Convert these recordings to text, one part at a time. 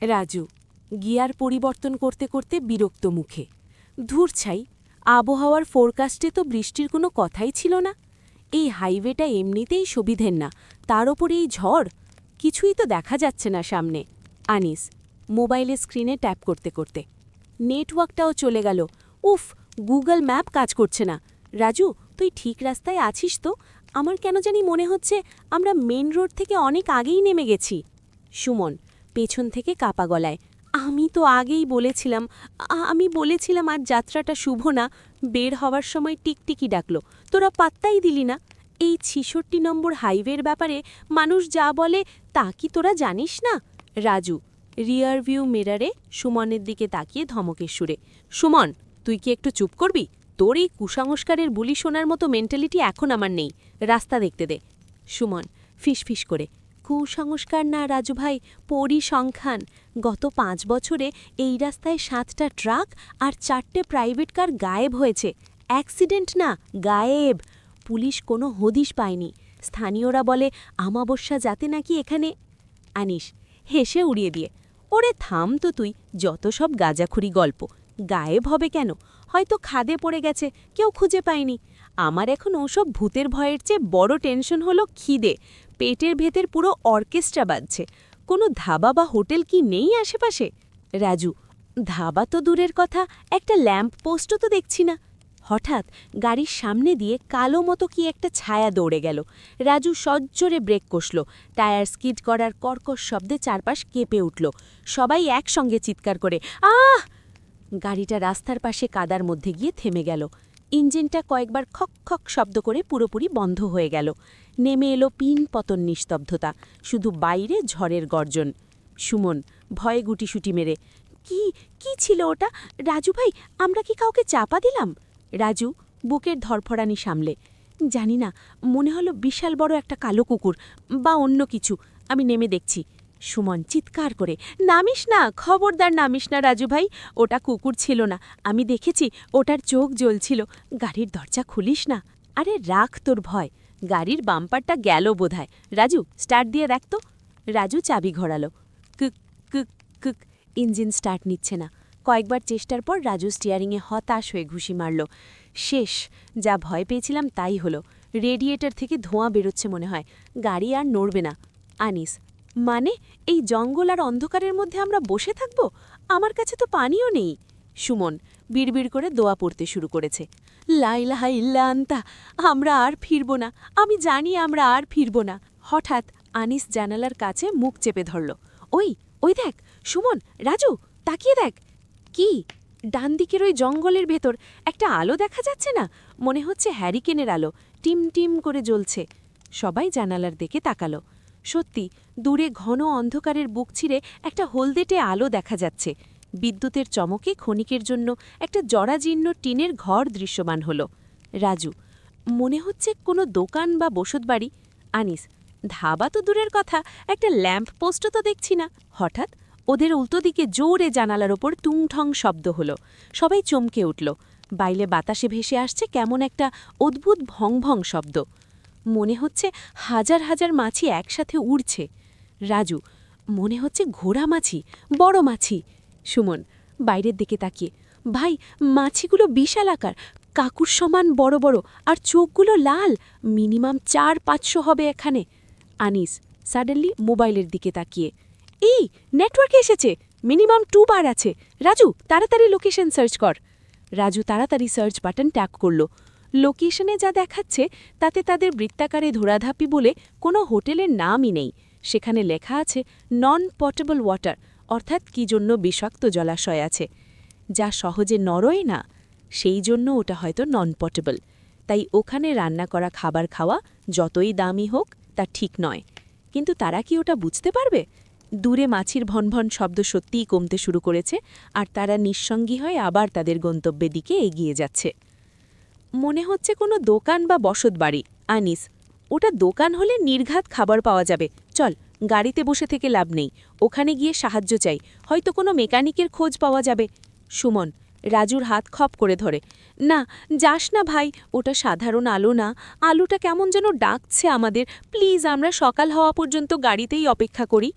Raju gear পরিবর্তন করতে করতে বিরক্ত মুখে। ধুর ছাই, আবহাওয়ার ফোরকাস্টে তো বৃষ্টির কোনো কথাই ছিল না। এই হাইওয়েটা এমনিতেই সুবিধের না, তার ওপর এই ঝড়, কিছুই তো দেখা যাচ্ছে না সামনে। আনিস মোবাইলের স্ক্রিনে ট্যাপ করতে করতে নেটওয়ার্কটাও চলে গেল। উফ, গুগল ম্যাপ কাজ করছে না। রাজু, তুই ঠিক রাস্তায় আছিস তো? আমার কেন জানি মনে হচ্ছে আমরা মেন রোড থেকে অনেক আগেই নেমে গেছি। সুমন পেছন থেকে কাপা গলায়, আমি তো আগেই বলেছিলাম, আমি বলেছিলাম আজ যাত্রাটা শুভ না। বের হওয়ার সময় টিকটিকি ডাকল, তোরা পাত্তাই দিলি না। এই ৬৬ নম্বর হাইওয়ের ব্যাপারে মানুষ যা বলে তা কি তোরা জানিস না? রাজু রিয়ার ভিউ মিরারে সুমনের দিকে তাকিয়ে ধমকের সুরে, সুমন, তুই কি একটু চুপ করবি? তোর এই কুসংস্কারের বুলি শোনার মতো মেন্টালিটি এখন আমার নেই। রাস্তা দেখতে দে। সুমন ফিসফিস করে, কুসংস্কার না রাজু ভাই, পরিসংখ্যান। গত ৫ বছরে এই রাস্তায় ৭টা ট্রাক আর ৪টে প্রাইভেট কার গায়েব হয়েছে। অ্যাক্সিডেন্ট না, গায়েব। পুলিশ কোনো হদিশ পায়নি। স্থানীয়রা বলে আমাবস্যা যাতে নাকি এখানে। আনিস হেসে উড়িয়ে দিয়ে, ওরে থাম তো তুই, যত সব গাঁজাখুরি গল্প। গায়েব হবে কেন? হয়তো খাদে পড়ে গেছে, কেউ খুঁজে পায়নি। আমার এখন ওসব ভূতের ভয়ের চেয়ে বড় টেনশন হলো খিদে। পেটের ভেতর পুরো অর্কেস্ট্রা বাজছে। কোনো ধাবা বা হোটেল কি নেই আশেপাশে? রাজু ধাবা তো দূরের কথা, একটা ল্যাম্প পোস্টও তো দেখছি না। হঠাৎ গাড়ির সামনে দিয়ে কালো মতো কি একটা ছায়া দৌড়ে গেল। রাজু সজ্জরে ব্রেক কষল। টায়ার স্কিড করার কর্কশ শব্দে চারপাশ কেঁপে উঠল। সবাই একসঙ্গে চিৎকার করে আহ! গাড়িটা রাস্তার পাশে কাদার মধ্যে গিয়ে থেমে গেল। ইঞ্জিনটা কয়েকবার খক খক শব্দ করে পুরোপুরি বন্ধ হয়ে গেল। নেমে এলো পিন পতন নিস্তব্ধতা, শুধু বাইরে ঝড়ের গর্জন। সুমন ভয়ে গুটিসুটি মেরে, কি কি ছিল ওটা? রাজু ভাই, আমরা কি কাউকে চাপা দিলাম? রাজু বুকের ধরফড়ানি সামলে, জানি না, মনে হলো বিশাল বড় একটা কালো কুকুর বা অন্য কিছু। আমি নেমে দেখছি। সুমন চিৎকার করে, নামিস না, খবরদার নামিস না রাজু ভাই, ওটা কুকুর ছিল না। আমি দেখেছি, ওটার চোখ জ্বলছিল। গাড়ির দরজা খুলিস না। আরে রাখ তোর ভয়, গাড়ির বাম্পারটা গেল বোধহয়। রাজু স্টার্ট দিয়ে দেখ তো। রাজু চাবি ঘোরালো। কুক কুক কুক, ইঞ্জিন স্টার্ট নিচ্ছে না। কয়েকবার চেষ্টার পর রাজু স্টিয়ারিংয়ে হতাশ হয়ে ঘুষি মারল। শেষ, যা ভয় পেয়েছিলাম তাই হলো। রেডিয়েটর থেকে ধোঁয়া বেরোচ্ছে মনে হয়। গাড়ি আর নড়বে না। আনিস, মানে এই জঙ্গল আর অন্ধকারের মধ্যে আমরা বসে থাকব? আমার কাছে তো পানিও নেই। সুমন বিড়বিড় করে দোয়া পড়তে শুরু করেছে, লা ইলাহা ইল্লা আনতা, আমরা আর ফিরব না, আমি জানি আমরা আর ফিরব না। হঠাৎ আনিস জানালার কাছে মুখ চেপে ধরল। ওই ওই দেখ সুমন, রাজু, তাকিয়ে দেখ। কি? ডান দিকের ওই জঙ্গলের ভেতর একটা আলো দেখা যাচ্ছে না? মনে হচ্ছে হ্যারিকেনের আলো, টিম টিম করে জ্বলছে। সবাই জানালার দিকে তাকালো। সত্যি, দূরে ঘন অন্ধকারের বুক ছিঁড়ে একটা হলদেটে আলো দেখা যাচ্ছে। বিদ্যুতের চমকে ক্ষণিকের জন্য একটা জরাজীর্ণ টিনের ঘর দৃশ্যমান হল। রাজু, মনে হচ্ছে কোনো দোকান বা বসতবাড়ি। আনিস, ধাবা তো দূরের কথা, একটা ল্যাম্প পোস্টও তো দেখছি না। হঠাৎ ওদের উল্টো দিকে জোরে জানালার ওপর টুংঠং শব্দ হলো। সবাই চমকে উঠল। বাইরে বাতাসে ভেসে আসছে কেমন একটা অদ্ভুত ভং ভং শব্দ। মনে হচ্ছে হাজার হাজার মাছি একসাথে উড়ছে। রাজু, মনে হচ্ছে ঘোড়া মাছি, বড় মাছি। সুমন বাইরের দিকে তাকিয়ে, ভাই, মাছিগুলো বিশাল আকার, কাকুর সমান বড় বড়, আর চোখগুলো লাল, মিনিমাম ৪-৫০০ হবে এখানে। আনিস সাডেনলি মোবাইলের দিকে তাকিয়ে, এই নেটওয়ার্কে এসেছে, মিনিমাম 2 বার আছে। রাজু তাড়াতাড়ি লোকেশন সার্চ কর। রাজু তাড়াতাড়ি সার্চ বাটন ট্যাপ করল। লোকেশনে যা দেখাচ্ছে তাতে তাদের বৃত্তাকারে ধরাধাপি বলে কোনো হোটেলের নামই নেই। সেখানে লেখা আছে নন পটেবল ওয়াটার, অর্থাৎ কি জন্য বিষাক্ত জলাশয় আছে, যা সহজে নরয় না, সেই জন্য ওটা হয়তো নন পটেবল। তাই ওখানে রান্না করা খাবার খাওয়া যতই দামি হোক তা ঠিক নয়। কিন্তু তারা কি ওটা বুঝতে পারবে? দূরে মাছির ভনভন শব্দ সত্যিই কমতে শুরু করেছে, আর তারা নিঃসঙ্গী হয়ে আবার তাদের গন্তব্যের দিকে এগিয়ে যাচ্ছে। মনে হচ্ছে কোনো দোকান বা বসতবাড়ি। আনিস, ওটা দোকান হলে নির্ঘাত খাবার পাওয়া যাবে। চল, গাড়িতে বসে থেকে লাভ নেই, ওখানে গিয়ে সাহায্য চাই, হয়তো কোনো মেকানিকের খোঁজ পাওয়া যাবে। সুমন রাজুর হাত খপ করে ধরে, না, যাস না ভাই, ওটা সাধারণ আলো না, আলোটা কেমন যেন ডাকছে আমাদের, প্লিজ আমরা সকাল হওয়া পর্যন্ত গাড়িতেই অপেক্ষা করি।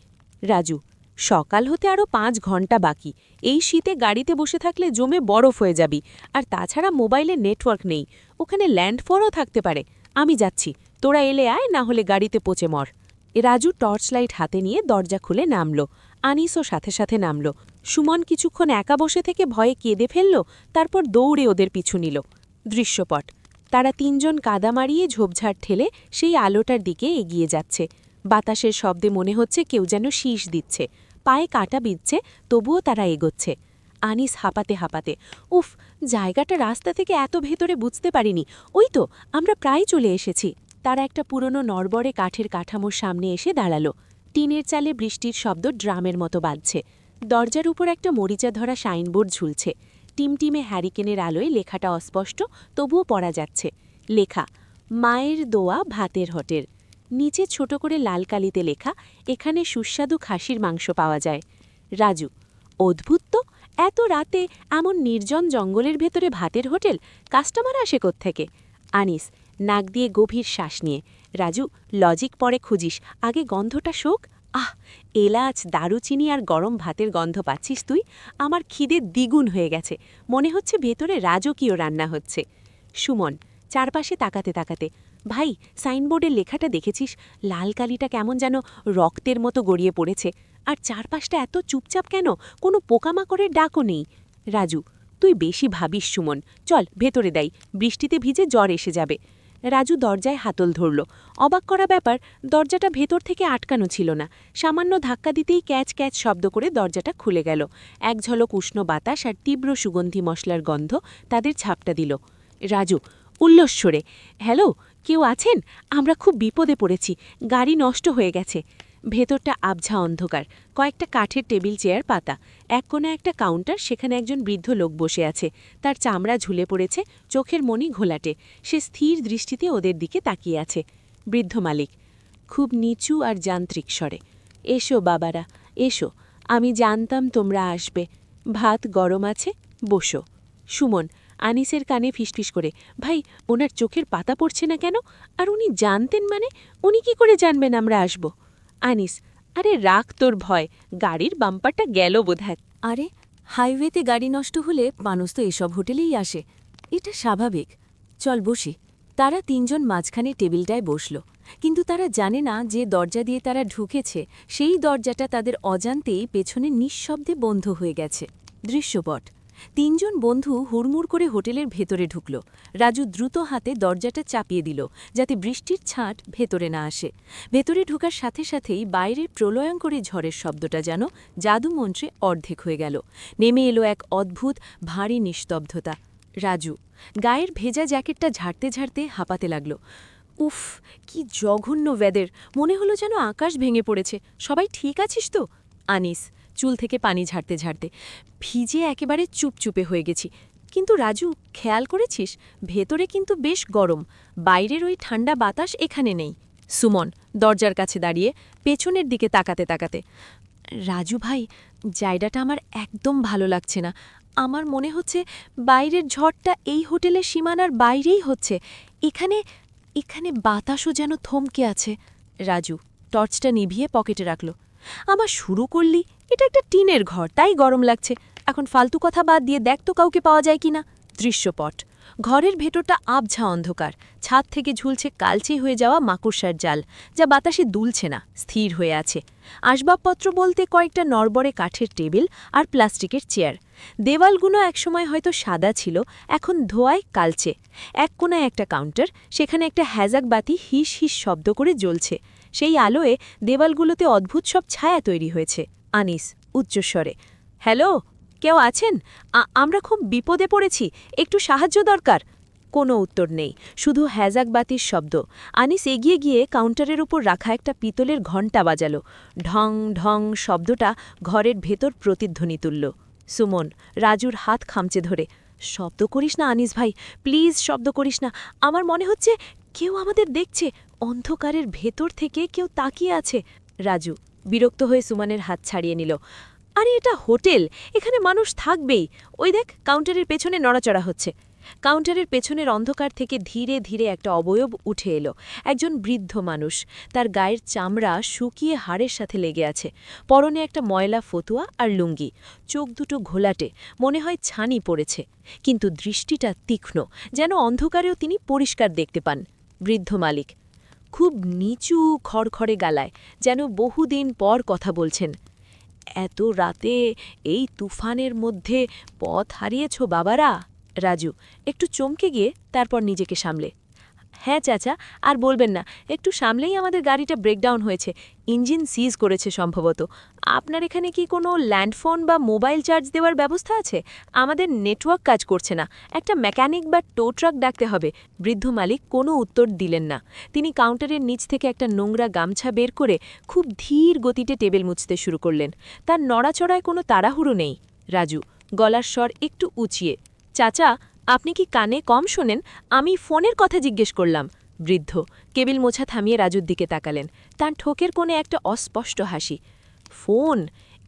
রাজু, সকাল হতে আরও 5 ঘন্টা বাকি। এই শীতে গাড়িতে বসে থাকলে জমে বরফ হয়ে যাবি। আর তাছাড়া মোবাইলে নেটওয়ার্ক নেই, ওখানে ল্যান্ডফোনও থাকতে পারে। আমি যাচ্ছি, তোরা এলে আয়, না হলে গাড়িতে পচে মর। রাজু টর্চ লাইট হাতে নিয়ে দরজা খুলে নামল। আনিসও সাথে সাথে নামল। সুমন কিছুক্ষণ একা বসে থেকে ভয়ে কেঁদে ফেলল, তারপর দৌড়ে ওদের পিছু নিল। দৃশ্যপট, তারা 3 জন কাদা মারিয়ে ঝোপঝাড় ঠেলে সেই আলোটার দিকে এগিয়ে যাচ্ছে। বাতাসের শব্দে মনে হচ্ছে কেউ যেন শীষ দিচ্ছে। পায়ে কাটা বিঁধছে, তবুও তারা এগোচ্ছে। আনিস হাঁপাতে হাঁপাতে, উফ, জায়গাটা রাস্তা থেকে এত ভেতরে বুঝতে পারিনি। ওই তো, আমরা প্রায় চলে এসেছি। তারা একটা পুরনো নড়বড়ে কাঠের কাঠামোর সামনে এসে দাঁড়াল। টিনের চালে বৃষ্টির শব্দ ড্রামের মতো বাজছে। দরজার উপর একটা মরিচা ধরা সাইনবোর্ড ঝুলছে। টিমটিমে হ্যারিকেনের আলোয় লেখাটা অস্পষ্ট, তবুও পড়া যাচ্ছে। লেখা, মায়ের দোয়া ভাতের হোটেল। নিচে ছোট করে লাল কালিতে লেখা, এখানে সুস্বাদু খাসির মাংস পাওয়া যায়। রাজু, অদ্ভুত তো, এত রাতে এমন নির্জন জঙ্গলের ভেতরে ভাতের হোটেল, কাস্টমার আসে কোত্থেকে? আনিস, নাক দিয়ে গভীর শ্বাস নিয়ে, রাজু, লজিক পরে খুঁজিস, আগে গন্ধটা শোক। আহ, এলাচ, দারুচিনি আর গরম ভাতের গন্ধ পাচ্ছিস তুই? আমার খিদে দ্বিগুণ হয়ে গেছে, মনে হচ্ছে ভেতরে রাজকীয় রান্না হচ্ছে। সুমন, চারপাশে তাকাতে তাকাতে, ভাই, সাইনবোর্ডের লেখাটা দেখেছিস? লাল কালিটা কেমন যেন রক্তের মতো গড়িয়ে পড়েছে। আর চারপাশটা এত চুপচাপ কেন? কোনো পোকামাকড়ের ডাকও নেই। রাজু, তুই বেশি ভাবিস সুমন, চল ভেতরে দেই, বৃষ্টিতে ভিজে জ্বর এসে যাবে। রাজু দরজায় হাতল ধরল। অবাক করা ব্যাপার, দরজাটা ভেতর থেকে আটকানো ছিল না। সামান্য ধাক্কা দিতেই ক্যাচ ক্যাচ শব্দ করে দরজাটা খুলে গেল। এক ঝলক উষ্ণ বাতাস আর তীব্র সুগন্ধি মশলার গন্ধ তাদের ঝাপটা দিল। রাজু উল্লস্বরে, হ্যালো, কেউ আছেন? আমরা খুব বিপদে পড়েছি, গাড়ি নষ্ট হয়ে গেছে। ভেতরটা আবঝা অন্ধকার, কয়েকটা কাঠের টেবিল চেয়ার পাতা। এক কোণে একটা কাউন্টার, সেখানে একজন বৃদ্ধ লোক বসে আছে। তার চামড়া ঝুলে পড়েছে, চোখের মনি ঘোলাটে। সে স্থির দৃষ্টিতে ওদের দিকে তাকিয়ে আছে। বৃদ্ধ মালিক খুব নিচু আর যান্ত্রিক স্বরে, এসো বাবারা, এসো, আমি জানতাম তোমরা আসবে। ভাত গরম আছে, বসো। সুমন আনিসের কানে ফিসফিস করে, ভাই, ওনার চোখের পাতা পড়ছে না কেন? আর উনি জানতেন মানে? উনি কি করে জানবেন আমরা আসব? আনিস, আরে রাখ তোর ভয়, গাড়ির বাম্পারটা গেল বোধহয়। আরে, হাইওয়েতে গাড়ি নষ্ট হলে মানুষ তো এসব হোটেলেই আসে, এটা স্বাভাবিক। চল বসি। তারা 3 জন মাঝখানে টেবিলটায় বসল, কিন্তু তারা জানে না যে দরজা দিয়ে তারা ঢুকেছে সেই দরজাটা তাদের অজান্তেই পেছনে নিঃশব্দে বন্ধ হয়ে গেছে। দৃশ্যপট, 3 জন বন্ধু হুড়মুড় করে হোটেলের ভেতরে ঢুকল। রাজু দ্রুত হাতে দরজাটা চাপিয়ে দিল, যাতে বৃষ্টির ছাঁট ভেতরে না আসে। ভেতরে ঢোকার সাথে সাথেই বাইরের প্রলয়ঙ্করী ঝড়ের শব্দটা যেন জাদুমন্ত্রে অর্ধেক হয়ে গেল। নেমে এলো এক অদ্ভুত ভারী নিস্তব্ধতা। রাজু গায়ের ভেজা জ্যাকেটটা ঝাড়তে ঝাড়তে হাঁপাতে লাগল। উফ, কি জঘন্য ওয়েদার, মনে হলো যেন আকাশ ভেঙে পড়েছে। সবাই ঠিক আছিস তো? আনিস চুল থেকে পানি ঝাড়তে ঝাড়তে, ভিজে একেবারে চুপচুপে হয়ে গেছি। কিন্তু রাজু, খেয়াল করেছিস ভেতরে কিন্তু বেশ গরম, বাইরের ওই ঠান্ডা বাতাস এখানে নেই। সুমন দরজার কাছে দাঁড়িয়ে পেছনের দিকে তাকাতে তাকাতে, রাজু ভাই, জায়গাটা আমার একদম ভালো লাগছে না। আমার মনে হচ্ছে বাইরের ঝড়টা এই হোটেলের সীমানার বাইরেই হচ্ছে। এখানে এখানে বাতাসও যেন থমকে আছে। রাজু টর্চটা নিভিয়ে পকেটে রাখল। আমার শুরু করলি, এটা একটা টিনের ঘর, তাই গরম লাগছে। এখন ফালতু কথা বাদ দিয়ে দেখ তো কাউকে পাওয়া যায় কিনা। দৃশ্যপট, ঘরের ভেতরটা আবঝা অন্ধকার। ছাদ থেকে ঝুলছে কালচে হয়ে যাওয়া মাকড়সার জাল, যা বাতাসে দুলছে না, স্থির হয়ে আছে। আসবাবপত্র বলতে কয়েকটা নড়বড়ে কাঠের টেবিল আর প্লাস্টিকের চেয়ার। দেওয়ালগুলো একসময় হয়তো সাদা ছিল, এখন ধোয়ায় কালচে। এক কোণায় একটা কাউন্টার, সেখানে একটা হ্যাজাক বাতি হিস হিস শব্দ করে জ্বলছে। সেই আলোয় দেওয়ালগুলোতে অদ্ভুত সব ছায়া তৈরি হয়েছে। আনিস উচ্চস্বরে, হ্যালো, কেউ আছেন? আমরা খুব বিপদে পড়েছি, একটু সাহায্য দরকার। কোনো উত্তর নেই, শুধু হ্যাজাক বাতির শব্দ। আনিস এগিয়ে গিয়ে কাউন্টারের উপর রাখা একটা পিতলের ঘণ্টা বাজালো। ঢং ঢং শব্দটা ঘরের ভেতর প্রতিধ্বনি তুলল। সুমন রাজুর হাত খামচে ধরে, শব্দ করিস না আনিস ভাই, প্লিজ শব্দ করিস না। আমার মনে হচ্ছে কেউ আমাদের দেখছে, অন্ধকারের ভেতর থেকে কেউ তাকিয়ে আছে। রাজু বিরক্ত হয়ে সুমনের হাত ছাড়িয়ে নিল। আরে এটা হোটেল, এখানে মানুষ থাকবেই। ওই দেখ, কাউন্টারের পেছনে নড়াচড়া হচ্ছে। কাউন্টারের পেছনের অন্ধকার থেকে ধীরে ধীরে একটা অবয়ব উঠে এলো। একজন বৃদ্ধ মানুষ, তার গায়ের চামড়া শুকিয়ে হাড়ের সাথে লেগে আছে, পরনে একটা ময়লা ফতুয়া আর লুঙ্গি, চোখ দুটো ঘোলাটে, মনে হয় ছানি পড়েছে, কিন্তু দৃষ্টিটা তীক্ষ্ণ, যেন অন্ধকারেও তিনি পরিষ্কার দেখতে পান। বৃদ্ধ মালিক খুব নিচু খড়খড়ে গালায়, যেন বহুদিন পর কথা বলছেন। এত রাতে এই তুফানের মধ্যে পথ হারিয়েছ বাবারা? রাজু একটু চমকে গিয়ে তারপর নিজেকে সামলে, হ্যাঁ চাচা, আর বলবেন না, একটু সামলেই আমাদের গাড়িটা ব্রেকডাউন হয়েছে, ইঞ্জিন সিজ করেছে সম্ভবত। আপনার এখানে কি কোনো ল্যান্ডফোন বা মোবাইল চার্জ দেওয়ার ব্যবস্থা আছে? আমাদের নেটওয়ার্ক কাজ করছে না, একটা মেকানিক বা টো ট্রাক ডাকতে হবে। বৃদ্ধ মালিক কোনো উত্তর দিলেন না। তিনি কাউন্টারের নিচ থেকে একটা নোংরা গামছা বের করে খুব ধীর গতিতে টেবিল মুছতে শুরু করলেন। তার নড়াচড়ায় কোনো তাড়াহুড়ো নেই। রাজু গলার স্বর একটু উঁচিয়ে, চাচা, আপনি কি কানে কম শোনেন? আমি ফোনের কথা জিজ্ঞেস করলাম। বৃদ্ধ কেবিল মোছা থামিয়ে রাজুর দিকে তাকালেন। তার ঠোকের কোণে একটা অস্পষ্ট হাসি। ফোন?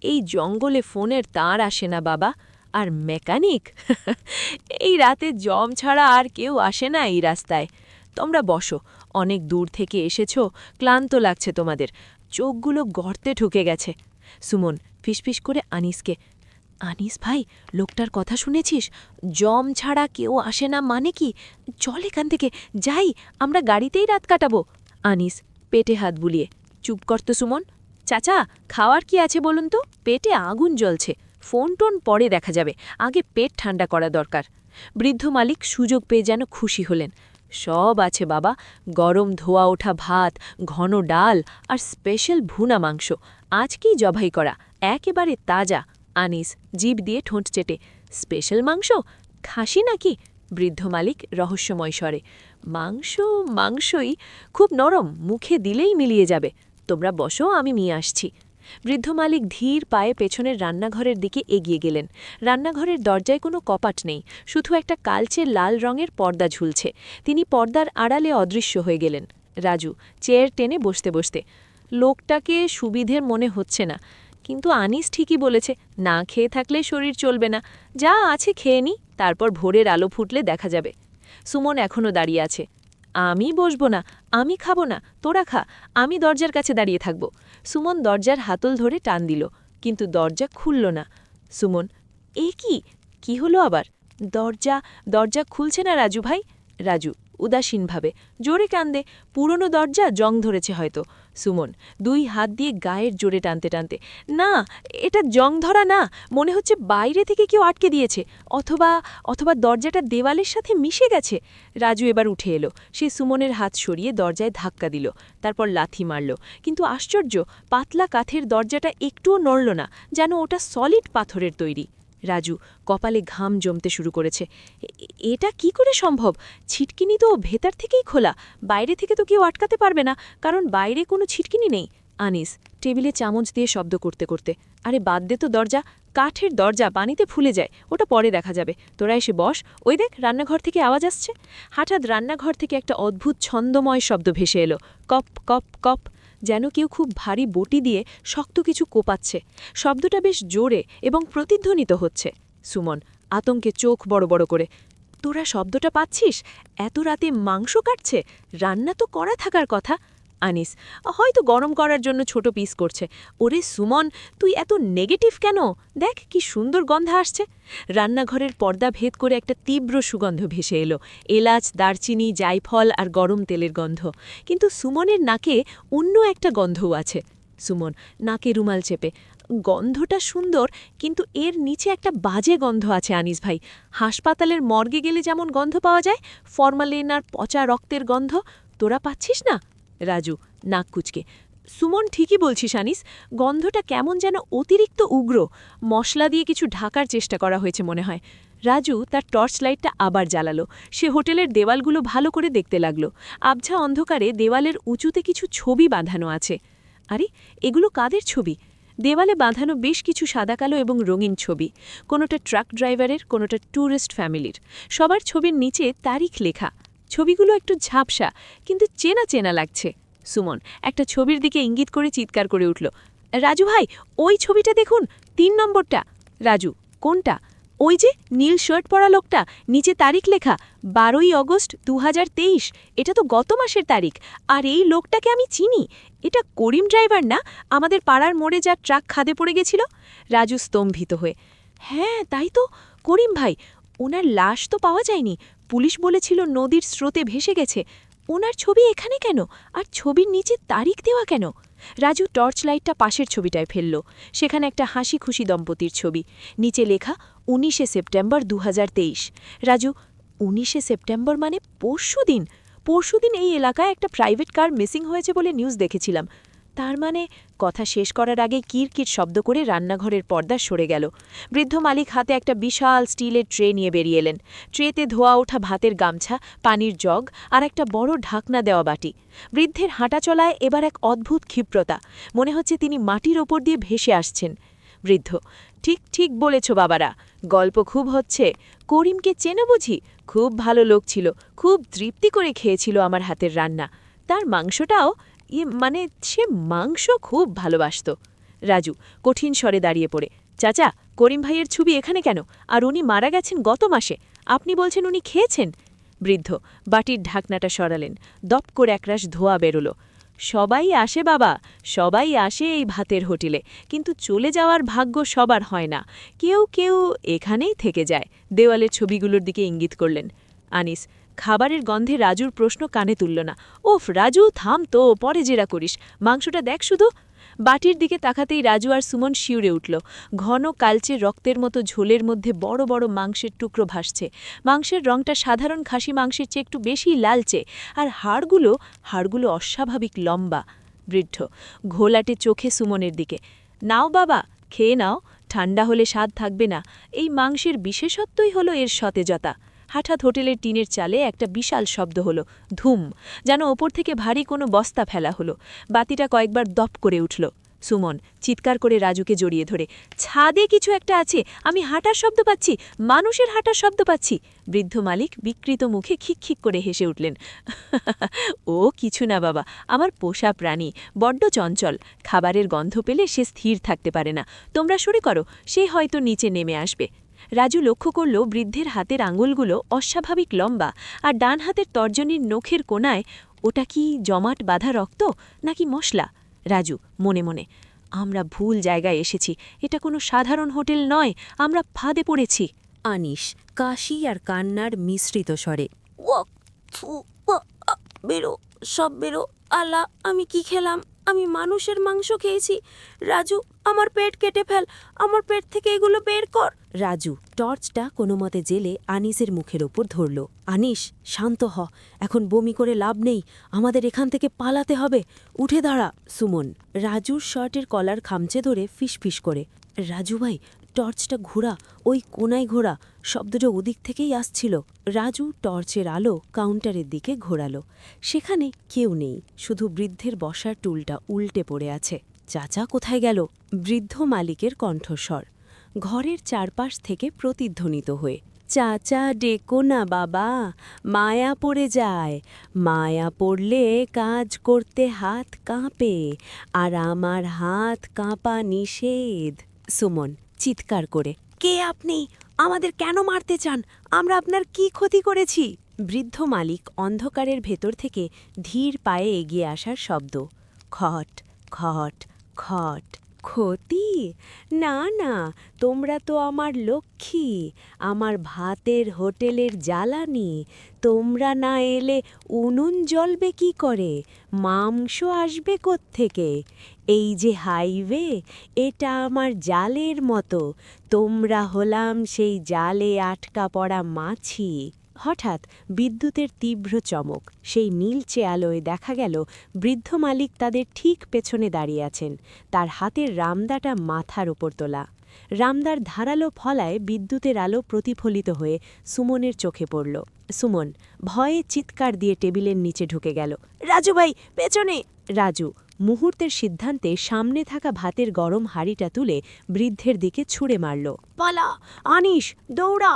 এই জঙ্গলে ফোনের তার আসে না বাবা। আর মেকানিক? এই রাতে জম ছাড়া আর কেউ আসে না এই রাস্তায়। তোমরা বসো, অনেক দূর থেকে এসেছো, ক্লান্ত লাগছে তোমাদের, চোখগুলো গর্তে ঢুকে গেছে। সুমন ফিসফিস করে আনিসকে, আনিস ভাই, লোকটার কথা শুনেছিস? জম ছাড়া কেউ আসে না মানে কি? চল এখান থেকে যাই, আমরা গাড়িতেই রাত কাটাবো। আনিস পেটে হাত বুলিয়ে, চুপ কর তো সুমন। চাচা, খাওয়ার কি আছে বলুন তো? পেটে আগুন জ্বলছে, ফোন টোন পরে দেখা যাবে, আগে পেট ঠান্ডা করা দরকার। বৃদ্ধ মালিক সুযোগ পেয়ে যেন খুশি হলেন। সব আছে বাবা, গরম ধোয়া ওঠা ভাত, ঘন ডাল আর স্পেশাল ভুনা মাংস, আজকেই জবাই করা, একেবারে তাজা। আনিস জিভ দিয়ে ঠোঁট চেটে, স্পেশাল মাংস? খাসি নাকি? বৃদ্ধ মালিক রহস্যময় স্বরে, মাংস মাংসই, খুব নরম, মুখে দিলেই মিলিয়ে যাবে। তোমরা বসো, আমি নিয়ে আসছি। বৃদ্ধ মালিক ধীর পায়ে পেছনের রান্নাঘরের দিকে এগিয়ে গেলেন। রান্নাঘরের দরজায় কোনো কপাট নেই, শুধু একটা কালচে লাল রঙের পর্দা ঝুলছে। তিনি পর্দার আড়ালে অদৃশ্য হয়ে গেলেন। রাজু চেয়ার টেনে বসতে বসতে, লোকটাকে সুবিধের মনে হচ্ছে না, কিন্তু আনিস ঠিকই বলেছে, না খেয়ে থাকলে শরীর চলবে না, যা আছে খেয়ে নি, তারপর ভোরের আলো ফুটলে দেখা যাবে। সুমন এখনও দাঁড়িয়ে আছে। আমি বসবো না, আমি খাবো না, তোরা খা, আমি দরজার কাছে দাঁড়িয়ে থাকব। সুমন দরজার হাতল ধরে টান দিল, কিন্তু দরজা খুলল না। সুমন, এ কি হলো আবার? দরজা দরজা খুলছে না রাজু ভাই। রাজু উদাসীনভাবে, জোরে কান্দে, পুরনো দরজা জং ধরেছে হয়তো। সুমন দুই হাত দিয়ে গায়ের জোরে টানতে টানতে, না, এটা জং ধরা না, মনে হচ্ছে বাইরে থেকে কেউ আটকে দিয়েছে, অথবা অথবা দরজাটা দেওয়ালের সাথে মিশে গেছে। রাজু এবার উঠে এলো, সে সুমনের হাত সরিয়ে দরজায় ধাক্কা দিল, তারপর লাথি মারল। কিন্তু আশ্চর্য, পাতলা কাঠের দরজাটা একটুও নড়ল না, যেন ওটা সলিড পাথরের তৈরি। রাজু কপালে ঘাম জমতে শুরু করেছে। এটা কি করে সম্ভব? ছিটকিনি তো ভেতর থেকেই খোলা, বাইরে থেকে তো কেউ আটকাতে পারবে না, কারণ বাইরে কোনো ছিটকিনি নেই। আনিস টেবিলে চামচ দিয়ে শব্দ করতে করতে, আরে বাদ দে তো দরজা, কাঠের দরজা পানিতে ফুলে যায়, ওটা পরে দেখা যাবে, তোরা এসে বস, ওই দেখ রান্নাঘর থেকে আওয়াজ আসছে। হঠাৎ রান্নাঘর থেকে একটা অদ্ভুত ছন্দময় শব্দ ভেসে এলো, কপ কপ কপ, যেন কেউ খুব ভারী বটি দিয়ে শক্ত কিছু কোপাচ্ছে। শব্দটা বেশ জোরে এবং প্রতিধ্বনিত হচ্ছে। সুমন আতঙ্কে চোখ বড় বড় করে, তোরা শব্দটা পাচ্ছিস? এত রাতে মাংস কাটছে, রান্না তো করা থাকার কথা। আনিস, হয়তো গরম করার জন্য ছোট পিস করছে। ওরে সুমন, তুই এত নেগেটিভ কেন? দেখ কি সুন্দর গন্ধ আসছে। রান্নাঘরের পর্দা ভেদ করে একটা তীব্র সুগন্ধ ভেসে এলো, এলাচ, দারচিনি, জায়ফল আর গরম তেলের গন্ধ। কিন্তু সুমনের নাকে অন্য একটা গন্ধও আছে। সুমন নাকে রুমাল চেপে, গন্ধটা সুন্দর, কিন্তু এর নিচে একটা বাজে গন্ধ আছে আনিস ভাই। হাসপাতালের মর্গে গেলে যেমন গন্ধ পাওয়া যায়, ফরমালিন আর পচা রক্তের গন্ধ, তোরা পাচ্ছিস না? রাজু নাক কুচকে, সুমন ঠিকই বলছিস আনিস, গন্ধটা কেমন যেন অতিরিক্ত উগ্র, মশলা দিয়ে কিছু ঢাকার চেষ্টা করা হয়েছে মনে হয়। রাজু তার টর্চ লাইটটা আবার জ্বালালো, সে হোটেলের দেওয়ালগুলো ভালো করে দেখতে লাগলো। আবঝা অন্ধকারে দেওয়ালের উঁচুতে কিছু ছবি বাঁধানো আছে। আরে এগুলো কাদের ছবি? দেওয়ালে বাঁধানো বেশ কিছু সাদাকালো এবং রঙিন ছবি, কোনোটা ট্রাক ড্রাইভারের, কোনোটা ট্যুরিস্ট ফ্যামিলির, সবার ছবির নিচে তারিখ লেখা। ছবিগুলো একটু ঝাপসা, কিন্তু চেনা চেনা লাগছে। সুমন একটা ছবির দিকে ইঙ্গিত করে চিৎকার করে উঠল, রাজু ভাই, ওই ছবিটা দেখুন, ৩ নম্বরটা। রাজু, কোনটা? ওই যে নীল শার্ট পরা লোকটা, নিচে তারিখ লেখা 12ই অগস্ট 2023। এটা তো গত মাসের তারিখ। আর এই লোকটাকে আমি চিনি। এটা করিম ড্রাইভার না, আমাদের পাড়ার মোড়ে যা ট্রাক খাদে পড়ে গেছিল? রাজু স্তম্ভিত হয়ে, হ্যাঁ তাই তো, করিম ভাই। ওনার লাশ তো পাওয়া যায়নি, পুলিশ বলেছিল নদীর স্রোতে ভেসে গেছে। ওনার ছবি এখানে কেন, আর ছবির নিচে তারিখ দেওয়া কেন? রাজু টর্চ লাইটটা পাশের ছবিটায় ফেলল। সেখানে একটা হাসি খুশি দম্পতির ছবি, নিচে লেখা 19শে সেপ্টেম্বর 2023। রাজু, 19শে সেপ্টেম্বর মানে পরশুদিন? পরশুদিন এই এলাকায় একটা প্রাইভেট কার মিসিং হয়েছে বলে নিউজ দেখেছিলাম। তার মানে? কথা শেষ করার আগে কিরকির শব্দ করে রান্নাঘরের পর্দা সরে গেল। বৃদ্ধ মালিক হাতে একটা বিশাল স্টিলের ট্রে নিয়ে বেরিয়ে এলেন। ট্রেতে ধোয়া ওঠা ভাতের গামছা, পানির জগ আর একটা বড় ঢাকনা দেওয়া বাটি। বৃদ্ধের হাঁটা চলায় এবার এক অদ্ভুত ক্ষিপ্রতা, মনে হচ্ছে তিনি মাটির ওপর দিয়ে ভেসে আসছেন। বৃদ্ধ, ঠিক ঠিক বলেছ বাবারা, গল্প খুব হচ্ছে। করিমকে চেনো বুঝি? খুব ভালো লোক ছিল, খুব তৃপ্তি করে খেয়েছিল আমার হাতের রান্না। তার মাংসটাও, মানে সে মাংস খুব ভালোবাসত। রাজু কঠিন স্বরে দাঁড়িয়ে পড়ে, চাচা, করিম ভাইয়ের ছবি এখানে কেন? আর উনি মারা গেছেন গত মাসে, আপনি বলছেন উনি খেয়েছেন? বৃদ্ধ বাটির ঢাকনাটা সরালেন, দপ করে একরাশ ধোয়া বেরোল। সবাই আসে বাবা, সবাই আসে এই ভাতের হোটেলে, কিন্তু চলে যাওয়ার ভাগ্য সবার হয় না। কেউ কেউ এখানেই থেকে যায়। দেওয়ালের ছবিগুলোর দিকে ইঙ্গিত করলেন। আনিস খাবারের গন্ধে রাজুর প্রশ্ন কানে তুলল না। ওফ রাজু, থাম তো, পরে জেরা করিস, মাংসটা দেখ শুধু। বাটির দিকে তাকাতেই রাজু আর সুমন শিউরে উঠল। ঘন কালচে রক্তের মতো ঝোলের মধ্যে বড় বড় মাংসের টুকরো ভাসছে। মাংসের রংটা সাধারণ খাসি মাংসের চেয়ে একটু বেশি লালচে, আর হাড়গুলো অস্বাভাবিক লম্বা। বৃদ্ধ ঘোলাটে চোখে সুমনের দিকে, নাও বাবা, খেয়ে নাও, ঠান্ডা হলে স্বাদ থাকবে না। এই মাংসের বিশেষত্বই হলো এর সতেজতা। হঠাৎ হোটেলের টিনের চালে একটা বিশাল শব্দ হলো, ধুম, যেন ওপর থেকে ভারী কোনো বস্তা ফেলা হলো। বাতিটা কয়েকবার দপ করে উঠল। সুমন চিৎকার করে রাজুকে জড়িয়ে ধরে, ছাদে কিছু একটা আছে, আমি হাঁটার শব্দ পাচ্ছি, মানুষের হাঁটার শব্দ পাচ্ছি। বৃদ্ধ মালিক বিকৃত মুখে খিকখিক করে হেসে উঠলেন, ও কিছু না বাবা, আমার পোষা প্রাণী, বড্ড চঞ্চল, খাবারের গন্ধ পেলে সে স্থির থাকতে পারে না। তোমরা সরে করো, সে হয়তো নিচে নেমে আসবে। রাজু লক্ষ্য করল বৃদ্ধের হাতের আঙুলগুলো অস্বাভাবিক লম্বা, আর ডান হাতের তর্জনীর নখের কোণায় ওটা কি জমাট বাঁধা রক্ত নাকি মশলা? রাজু মনে মনে, আমরা ভুল জায়গায় এসেছি, এটা কোনো সাধারণ হোটেল নয়, আমরা ফাঁদে পড়েছি। আনিস কাশি আর কান্নার মিশ্রিত স্বরে, বেরো, সব বেরো, আল্লাহ, আমি কি খেলাম? আমি মানুষের মাংস খেয়েছি। রাজু, আমার পেট কেটে ফেল, আমার পেট থেকে এগুলো বের কর। রাজু টর্চটা কোনো মতে জেলে আনিসের মুখের ওপর ধরল। আনিস, শান্ত হ, এখন বমি করে লাভ নেই, আমাদের এখান থেকে পালাতে হবে, উঠে দাঁড়া। সুমন রাজুর শার্টের কলার খামচে ধরে ফিসফিস করে, রাজু ভাই, টর্চটা ঘোরা, ওই কোনায় ঘোরা, শব্দটা ওদিক থেকেই আসছিল। রাজু টর্চের আলো কাউন্টারের দিকে ঘোরালো। সেখানে কেউ নেই, শুধু বৃদ্ধের বসার টুলটা উল্টে পড়ে আছে। চাচা কোথায় গেল? বৃদ্ধ মালিকের কণ্ঠস্বর ঘরের চারপাশ থেকে প্রতিধ্বনিত হয়ে, চাচা ডেকো না বাবা, মায়া পড়ে যায়, মায়া পড়লে কাজ করতে হাত কাঁপে, আর আমার হাত কাঁপা নিষেধ। সুমন চিৎকার করে, কে আপনি? আমাদের কেন মারতে চান? আমরা আপনার কি ক্ষতি করেছি? বৃদ্ধ মালিক অন্ধকারের ভেতর থেকে ধীর পায়ে এগিয়ে আসার শব্দ, খট খট খট। ক্ষতি? না না, তোমরা তো আমার লক্ষ্মী, আমার ভাতের হোটেলের জ্বালানি। তোমরা না এলে উনুন জ্বলবে কি করে, মাংস আসবে কোত্থেকে? এই যে হাইওয়ে, এটা আমার জালের মতো, তোমরা হলাম সেই জালে আটকা পড়া মাছি। হঠাৎ বিদ্যুতের তীব্র চমক, সেই নীলচে আলোয় দেখা গেল বৃদ্ধ মালিক তাদের ঠিক পেছনে দাঁড়িয়ে আছেন, তার হাতের রামদাটা মাথার ওপর তোলা। রামদার ধারালো ফলায় বিদ্যুতের আলো প্রতিফলিত হয়ে সুমনের চোখে পড়ল। সুমন ভয়ে চিৎকার দিয়ে টেবিলের নিচে ঢুকে গেল, রাজু ভাই, পেছনে! রাজু মুহূর্তের সিদ্ধান্তে সামনে থাকা ভাতের গরম হাঁড়িটা তুলে বৃদ্ধের দিকে ছুঁড়ে মারল। পালা, আনিস, দৌড়া!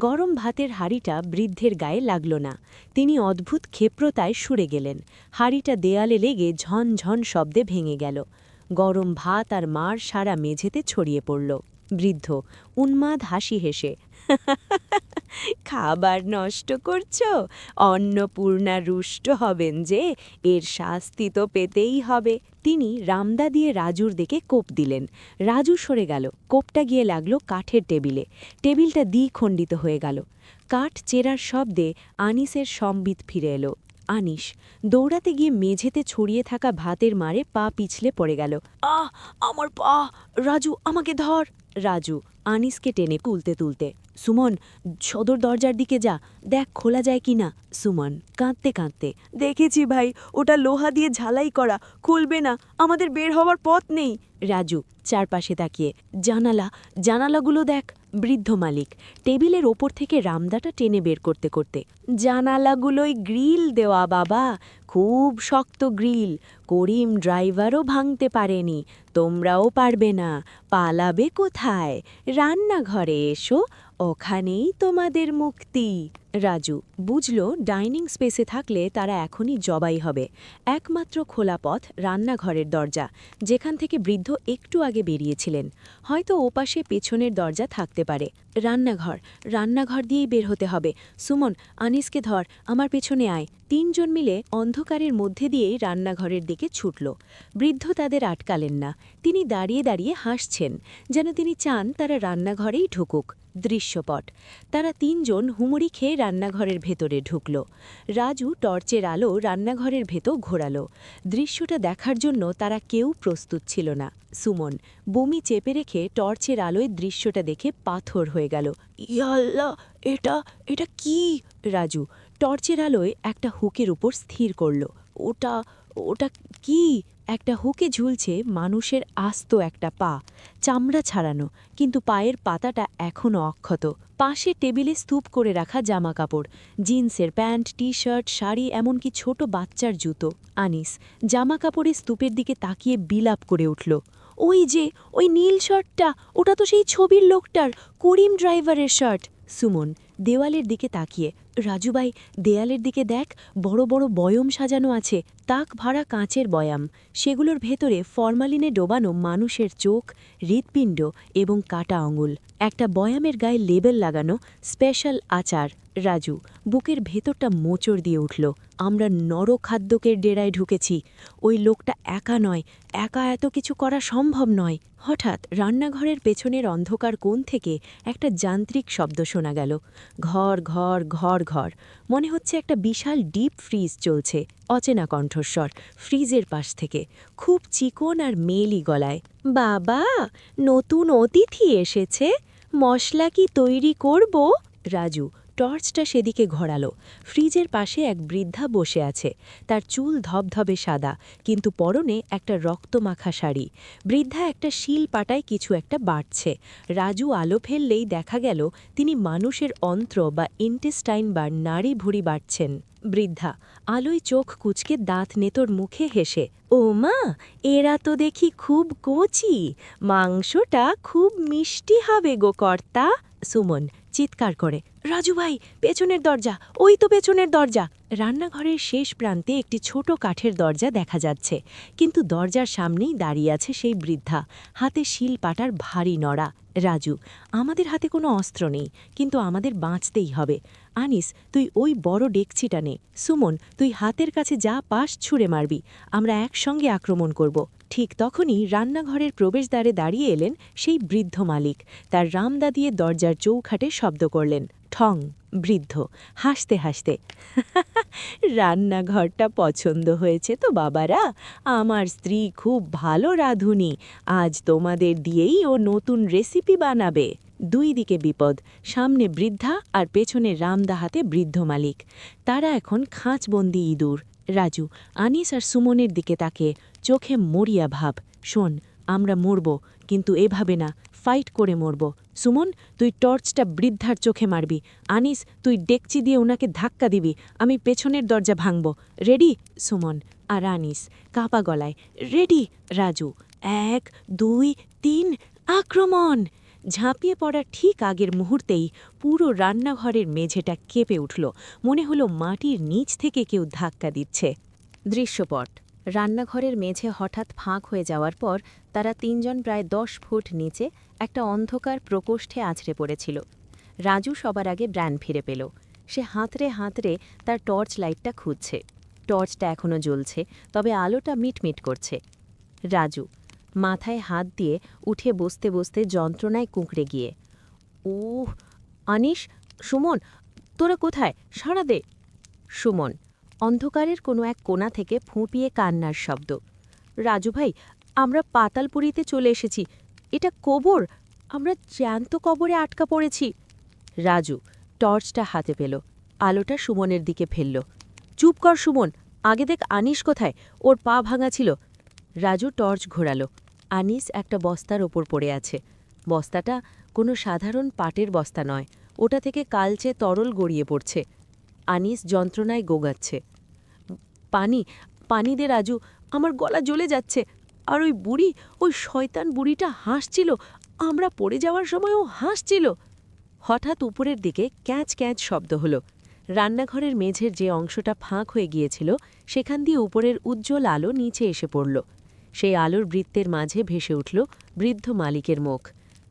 গরম ভাতের হাঁড়িটা বৃদ্ধের গায়ে লাগল না। তিনি অদ্ভুত ক্ষেপ্রতায় সরে গেলেন। হাঁড়িটা দেয়ালে লেগে ঝন ঝন শব্দে ভেঙে গেল। গরম ভাত আর মার সারা মেঝেতে ছড়িয়ে পড়ল। বৃদ্ধ উন্মাদ হাসি হেসে খাবার নষ্ট করছো? অন্নপূর্ণা রুষ্ট হবেন যে, এর শাস্তি তো পেতেই হবে। তিনি রামদা দিয়ে রাজুর দিকে কোপ দিলেন। রাজু সরে গেল, কোপটা গিয়ে লাগল কাঠের টেবিলে। টেবিলটা দ্বিখণ্ডিত হয়ে গেল। কাঠ চেরার শব্দে আনিসের সম্বিত ফিরে এলো। আনিস দৌড়াতে গিয়ে মেঝেতে ছড়িয়ে থাকা ভাতের মারে পা পিছলে পড়ে গেল। আমার পা! রাজু, আমাকে ধর! রাজু আনিসকে টেনে তুলতে তুলতে, সুমন, সদর দরজার দিকে যা, দেখ খোলা যায় কিনা। সুমন কাঁদতে কাঁদতে, দেখেছি ভাই, ওটা লোহা দিয়ে ঝালাই করা, খুলবে না, আমাদের বের হওয়ার পথ নেই। রাজু চারপাশে তাকিয়ে, জানালাগুলো দেখ। বৃদ্ধ মালিক টেবিলের ওপর থেকে রামদাটা টেনে বের করতে করতে, জানালাগুলোই গ্রিল দেওয়া বাবা, খুব শক্ত গ্রিল, করিম ড্রাইভারও ভাঙতে পারেনি, তোমরাও পারবে না। পালাবে কোথায়? রান্নাঘরে এসো, ওখানেই তোমাদের মুক্তি। রাজু বুঝল ডাইনিং স্পেসে থাকলে তারা এখনই জবাই হবে। একমাত্র খোলা পথ রান্নাঘরের দরজা, যেখান থেকে বৃদ্ধ একটু আগে বেরিয়েছিলেন। হয়তো ওপাশে পেছনের দরজা থাকতে পারে। রান্নাঘর দিয়েই বের হতে হবে। সুমন, আনিসকে ধর, আমার পেছনে আয়। তিনজন মিলে অন্ধকারের মধ্যে দিয়েই রান্নাঘরের দিকে ছুটল। বৃদ্ধ তাদের আটকালেন না। তিনি দাঁড়িয়ে দাঁড়িয়ে হাসছেন, যেন তিনি চান তারা রান্নাঘরেই ঢুকুক। দৃশ্যপট, তারা তিনজন হুমড়ি খেয়ে রান্নাঘরের ভেতরে ঢুকল। রাজু টর্চের আলো রান্নাঘরের ভেতর ঘোরাল। দৃশ্যটা দেখার জন্য তারা কেউ প্রস্তুত ছিল না। সুমন বমি চেপে রেখে টর্চের আলোয় দৃশ্যটা দেখে পাথর হয়ে গেল। ইয়াল্লা, এটা কি? রাজু টর্চের আলোয় একটা হুকের উপর স্থির করল। ওটা কি? একটা হুকে ঝুলছে মানুষের আস্ত একটা পা, চামড়া ছাড়ানো, কিন্তু পায়ের পাতাটা এখনও অক্ষত। পাশে টেবিলে স্তূপ করে রাখা জামাকাপড়, জিন্সের প্যান্ট, টি শার্ট, শাড়ি, এমনকি ছোট বাচ্চার জুতো। আনিস জামাকাপড়ে স্তূপের দিকে তাকিয়ে বিলাপ করে উঠল। ওই নীল শার্টটা, ওটা তো সেই ছবির লোকটার, করিম ড্রাইভারের শার্ট। সুমন দেওয়ালের দিকে তাকিয়ে, রাজুভাই, দেয়ালের দিকে দেখ, বড় বড় বয়ম সাজানো আছে, তাক ভরা কাঁচের বয়াম, সেগুলোর ভেতরে ফরমালিনে ডোবানো মানুষের চোখ, হৃৎপিণ্ড এবং কাটা আঙুল। একটা বয়ামের গায়ে লেবেল লাগানো, স্পেশাল আচার। রাজু বুকের ভেতরটা মোচড় দিয়ে উঠল। আমরা নরখাদ্যকের ডেরায় ঢুকেছি। ওই লোকটা একা এত কিছু করা সম্ভব নয়। হঠাৎ রান্নাঘরের পেছনের অন্ধকার কোণ থেকে একটা যান্ত্রিক শব্দ শোনা গেল। ঘর ঘর ঘর ঘর, মনে হচ্ছে একটা বিশাল ডিপ ফ্রিজ চলছে। অচেনা কণ্ঠস্বর ফ্রিজের পাশ থেকে, খুব চিকন আর মেলি গলায়। বাবা, নতুন অতিথি এসেছে, মশলা কি তৈরি করব? রাজু টর্চটা সেদিকে ঘোরালো। ফ্রিজের পাশে এক বৃদ্ধা বসে আছে। তার চুল ধবধবে সাদা, কিন্তু পরনে একটা রক্তমাখা শাড়ি। বৃদ্ধা একটা শিল পাটায় কিছু একটা বাড়ছে। রাজু আলো ফেললেই দেখা গেল তিনি মানুষের অন্ত্র বা ইন্টেস্টাইন বা নাড়ি ভুড়ি বাড়ছেন। বৃদ্ধা আলোয় চোখ কুচকে দাঁত নেতর মুখে হেসে, ও মা, এরা তো দেখি খুব কচি, মাংসটা খুব মিষ্টি হবে গো কর্তা। সুমন চিৎকার করে, রাজু ভাই, পেছনের দরজা, ওই তো পেছনের দরজা। রান্নাঘরের শেষ প্রান্তে একটি ছোট কাঠের দরজা দেখা যাচ্ছে, কিন্তু দরজার সামনেই দাঁড়িয়ে আছে সেই বৃদ্ধা, হাতে শিল পাটার ভারী নড়া। রাজু, আমাদের হাতে কোনো অস্ত্র নেই, কিন্তু আমাদের বাঁচতেই হবে। আনিস, তুই ওই বড় ডেকচিটা নে। সুমন, তুই হাতের কাছে যা পাস ছুঁড়ে মারবি, আমরা একসঙ্গে আক্রমণ করব। ঠিক তখনই রান্নাঘরের প্রবেশদ্বারে দাঁড়িয়ে এলেন সেই বৃদ্ধ মালিক। তার রামদা দিয়ে দরজার চৌখাটে শব্দ করলেন, ঠং। বৃদ্ধ হাসতে হাসতে, রান্নাঘরটা পছন্দ হয়েছে তো বাবারা? আমার স্ত্রী খুব ভালো রাঁধুনি, আজ তোমাদের দিয়েই ও নতুন রেসিপি বানাবে। দুই দিকে বিপদ, সামনে বৃদ্ধা আর পেছনে রামদা হাতে বৃদ্ধ মালিক। তারা এখন খাঁচবন্দি ইঁদুর। রাজু আনিস আর সুমনের দিকে তাকে, চোখে মরিয়া ভাব। শোন, আমরা মরব, কিন্তু এভাবে না, ফাইট করে মরব। সুমন, তুই টর্চটা বৃদ্ধার চোখে মারবি। আনিস, তুই ডেকচি দিয়ে ওনাকে ধাক্কা দিবি, আমি পেছনের দরজা ভাঙব। রেডি? সুমন আর আনিস কাপা গলায়, রেডি। রাজু 1 2 3, আক্রমণ! ঝাঁপিয়ে পড়ার ঠিক আগের মুহূর্তেই পুরো রান্নাঘরের মেঝেটা কেঁপে উঠল। মনে হলো মাটির নিচ থেকে কেউ ধাক্কা দিচ্ছে। দৃশ্যপট, রান্নাঘরের মেঝে হঠাৎ ফাঁক হয়ে যাওয়ার পর তারা তিনজন প্রায় 10 ফুট নিচে একটা অন্ধকার প্রকোষ্ঠে আছড়ে পড়েছিল। রাজু সবার আগে ব্র্যান ফিরে পেল। সে হাতড়ে হাতড়ে তার টর্চ লাইটটা খুঁজছে। টর্চটা এখনও জ্বলছে, তবে আলোটা মিটমিট করছে। রাজু মাথায় হাত দিয়ে উঠে বসতে বসতে যন্ত্রণায় কুঁকড়ে গিয়ে, উহ, আনিস, সুমন, তোরা কোথায়? সাড়া দে। সুমন অন্ধকারের কোনো এক কোণা থেকে ফুঁপিয়ে কান্নার শব্দ। রাজু ভাই, আমরা পাতালপুরীতে চলে এসেছি। এটা কবর, আমরা জ্যান্ত কবরে আটকা পড়েছি। রাজু টর্চটা হাতে পেল, আলোটা সুমনের দিকে ফেলল। চুপ কর সুমন, আগে দেখ আনিস কোথায়, ওর পা ভাঙা ছিল। রাজু টর্চ ঘোরালো। আনিস একটা বস্তার ওপর পড়ে আছে। বস্তাটা কোনো সাধারণ পাটের বস্তা নয়, ওটা থেকে কালচে তরল গড়িয়ে পড়ছে। আনিস যন্ত্রণায় গোগাচ্ছে। পানি, পানি দে রাজু, আমার গলা জ্বলে যাচ্ছে। আর ওই বুড়ি, ওই শয়তান বুড়িটা হাসছিল, আমরা পড়ে যাওয়ার সময়ও হাসছিল। হঠাৎ উপরের দিকে ক্যাঁচ ক্যাঁচ শব্দ হলো। রান্নাঘরের মেঝের যে অংশটা ফাঁক হয়ে গিয়েছিল সেখান দিয়ে উপরের উজ্জ্বল আলো নিচে এসে পড়ল। সেই আলোর বৃত্তের মাঝে ভেসে উঠল বৃদ্ধ মালিকের মুখ।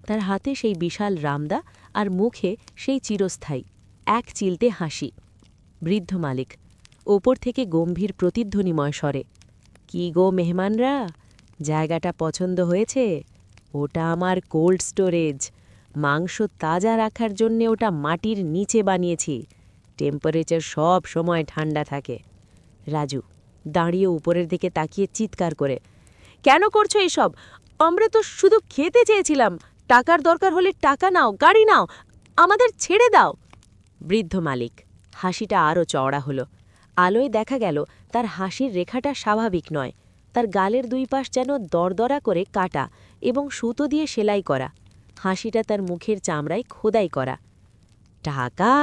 তার হাতে সেই বিশাল রামদা, আর মুখে সেই চিরস্থায়ী এক চিলতে হাসি। বৃদ্ধ মালিক ওপর থেকে গম্ভীর প্রতিধ্বনিময় স্বরে, কি গো মেহমানরা, জায়গাটা পছন্দ হয়েছে? ওটা আমার কোল্ড স্টোরেজ। মাংস তাজা রাখার জন্যে ওটা মাটির নিচে বানিয়েছি। টেম্পারেচার সব সময় ঠান্ডা থাকে। রাজু দাঁড়িয়ে উপরের দিকে তাকিয়ে চিৎকার করে, কেন করছো এসব? আমরা তো শুধু খেতে চেয়েছিলাম। টাকার দরকার হলে টাকা নাও, গাড়ি নাও, আমাদের ছেড়ে দাও। বৃদ্ধ মালিক হাসিটা আরও চওড়া হলো। আলোয় দেখা গেল তার হাসির রেখাটা স্বাভাবিক নয়। তার গালের দুই পাশ যেন দরদরা করে কাটা এবং সুতো দিয়ে সেলাই করা। হাসিটা তার মুখের চামড়ায় খোদাই করা। টাকা?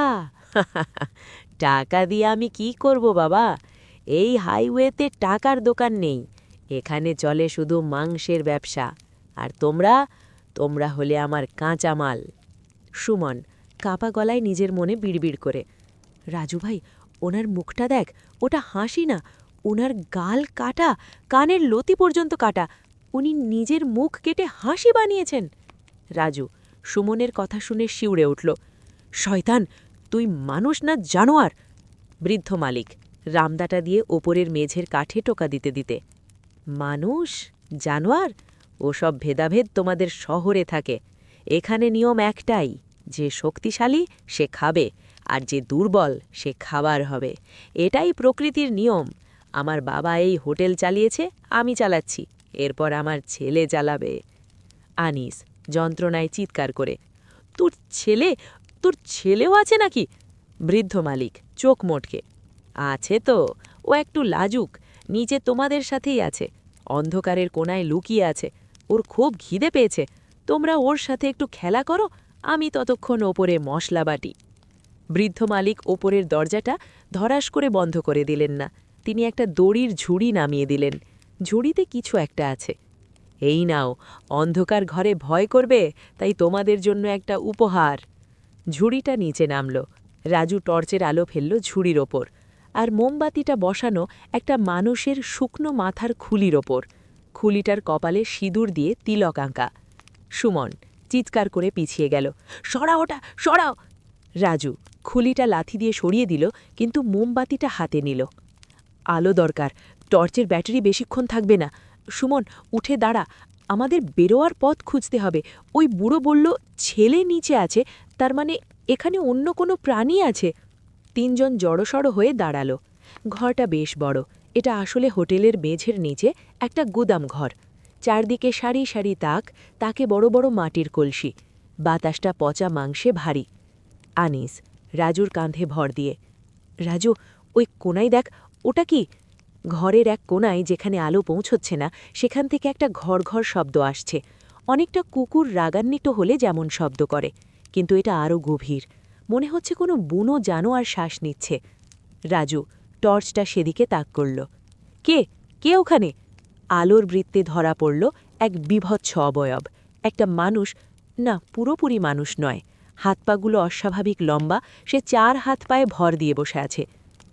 টাকা দিয়ে আমি কি করব বাবা? এই হাইওয়েতে টাকার দোকান নেই। এখানে চলে শুধু মাংসের ব্যবসা। আর তোমরা হলে আমার কাঁচামাল। সুমন কাপা গলায় নিজের মনে বিড়বিড় করে, রাজু ভাই, ওনার মুখটা দেখ, ওটা হাসি না, ওনার গাল কাটা, কানের লতি পর্যন্ত কাটা। উনি নিজের মুখ কেটে হাসি বানিয়েছেন। রাজু সুমনের কথা শুনে শিউরে উঠল, শয়তান, তুই মানুষ না জানোয়ার। বৃদ্ধ মালিক রামদাটা দিয়ে ওপরের মেঝের কাঠে টোকা দিতে দিতে, মানুষ জানোয়ার ওসব ভেদাভেদ তোমাদের শহরে থাকে। এখানে নিয়ম একটাই, যে শক্তিশালী সে খাবে, আর যে দুর্বল সে খাবার হবে। এটাই প্রকৃতির নিয়ম। আমার বাবা এই হোটেল চালিয়েছে, আমি চালাচ্ছি, এরপর আমার ছেলে চালাবে। আনিস যন্ত্রণায় চিৎকার করে, তোর ছেলেও আছে নাকি? বৃদ্ধ মালিক চোখ মোটকে, আছে তো, ও একটু লাজুক, নিচে তোমাদের সাথেই আছে, অন্ধকারের কোণায় লুকিয়ে আছে। ওর খুব খিদে পেয়েছে, তোমরা ওর সাথে একটু খেলা করো, আমি ততক্ষণ ওপরে মশলা বাটি। বৃদ্ধ মালিক ওপরের দরজাটা ধরাস করে বন্ধ করে দিলেন না। তিনি একটা দড়ির ঝুড়ি নামিয়ে দিলেন। ঝুড়িতে কিছু একটা আছে। এই নাও, অন্ধকার ঘরে ভয় করবে, তাই তোমাদের জন্য একটা উপহার। ঝুড়িটা নিচে নামল। রাজু টর্চের আলো ফেলল ঝুড়ির ওপর, আর মোমবাতিটা বসানো একটা মানুষের শুকনো মাথার খুলির ওপর। খুলিটার কপালে সিঁদুর দিয়ে তিলক আঁকা। সুমন চিৎকার করে পিছিয়ে গেল, সরাও ওটা, সরাও। রাজু খুলিটা লাথি দিয়ে সরিয়ে দিল, কিন্তু মোমবাতিটা হাতে নিল। আলো দরকার, টর্চের ব্যাটারি বেশিক্ষণ থাকবে না। সুমন উঠে দাঁড়া, আমাদের বেরোয়ার পথ খুঁজতে হবে। ওই বুড়ো বলল ছেলে নিচে আছে, তার মানে এখানে অন্য কোনো প্রাণী আছে। তিনজন জড়সড় হয়ে দাঁড়ালো। ঘরটা বেশ বড়। এটা আসলে হোটেলের মেঝের নিচে একটা গুদাম ঘর। চারদিকে সারি সারি তাকে বড় বড় মাটির কলসি। বাতাসটা পচা মাংসে ভারী। আনিস রাজুর কাঁধে ভর দিয়ে, রাজু, ওই কোনায় দেখ, ওটা কি? ঘরের এক কোনায় যেখানে আলো পৌঁছচ্ছে না, সেখান থেকে একটা ঘর ঘর শব্দ আসছে। অনেকটা কুকুর রাগান্বিত হলে যেমন শব্দ করে, কিন্তু এটা আরও গভীর। মনে হচ্ছে কোনো বুনো জানোয়ার শ্বাস নিচ্ছে। রাজু টর্চটা সেদিকে তাক করল। কে ওখানে? আলোর বৃত্তে ধরা পড়ল এক বিভৎস অবয়ব। একটা মানুষ, না, পুরোপুরি মানুষ নয়। হাত পাগুলো অস্বাভাবিক লম্বা। সে 4 হাত পায়ে ভর দিয়ে বসে আছে।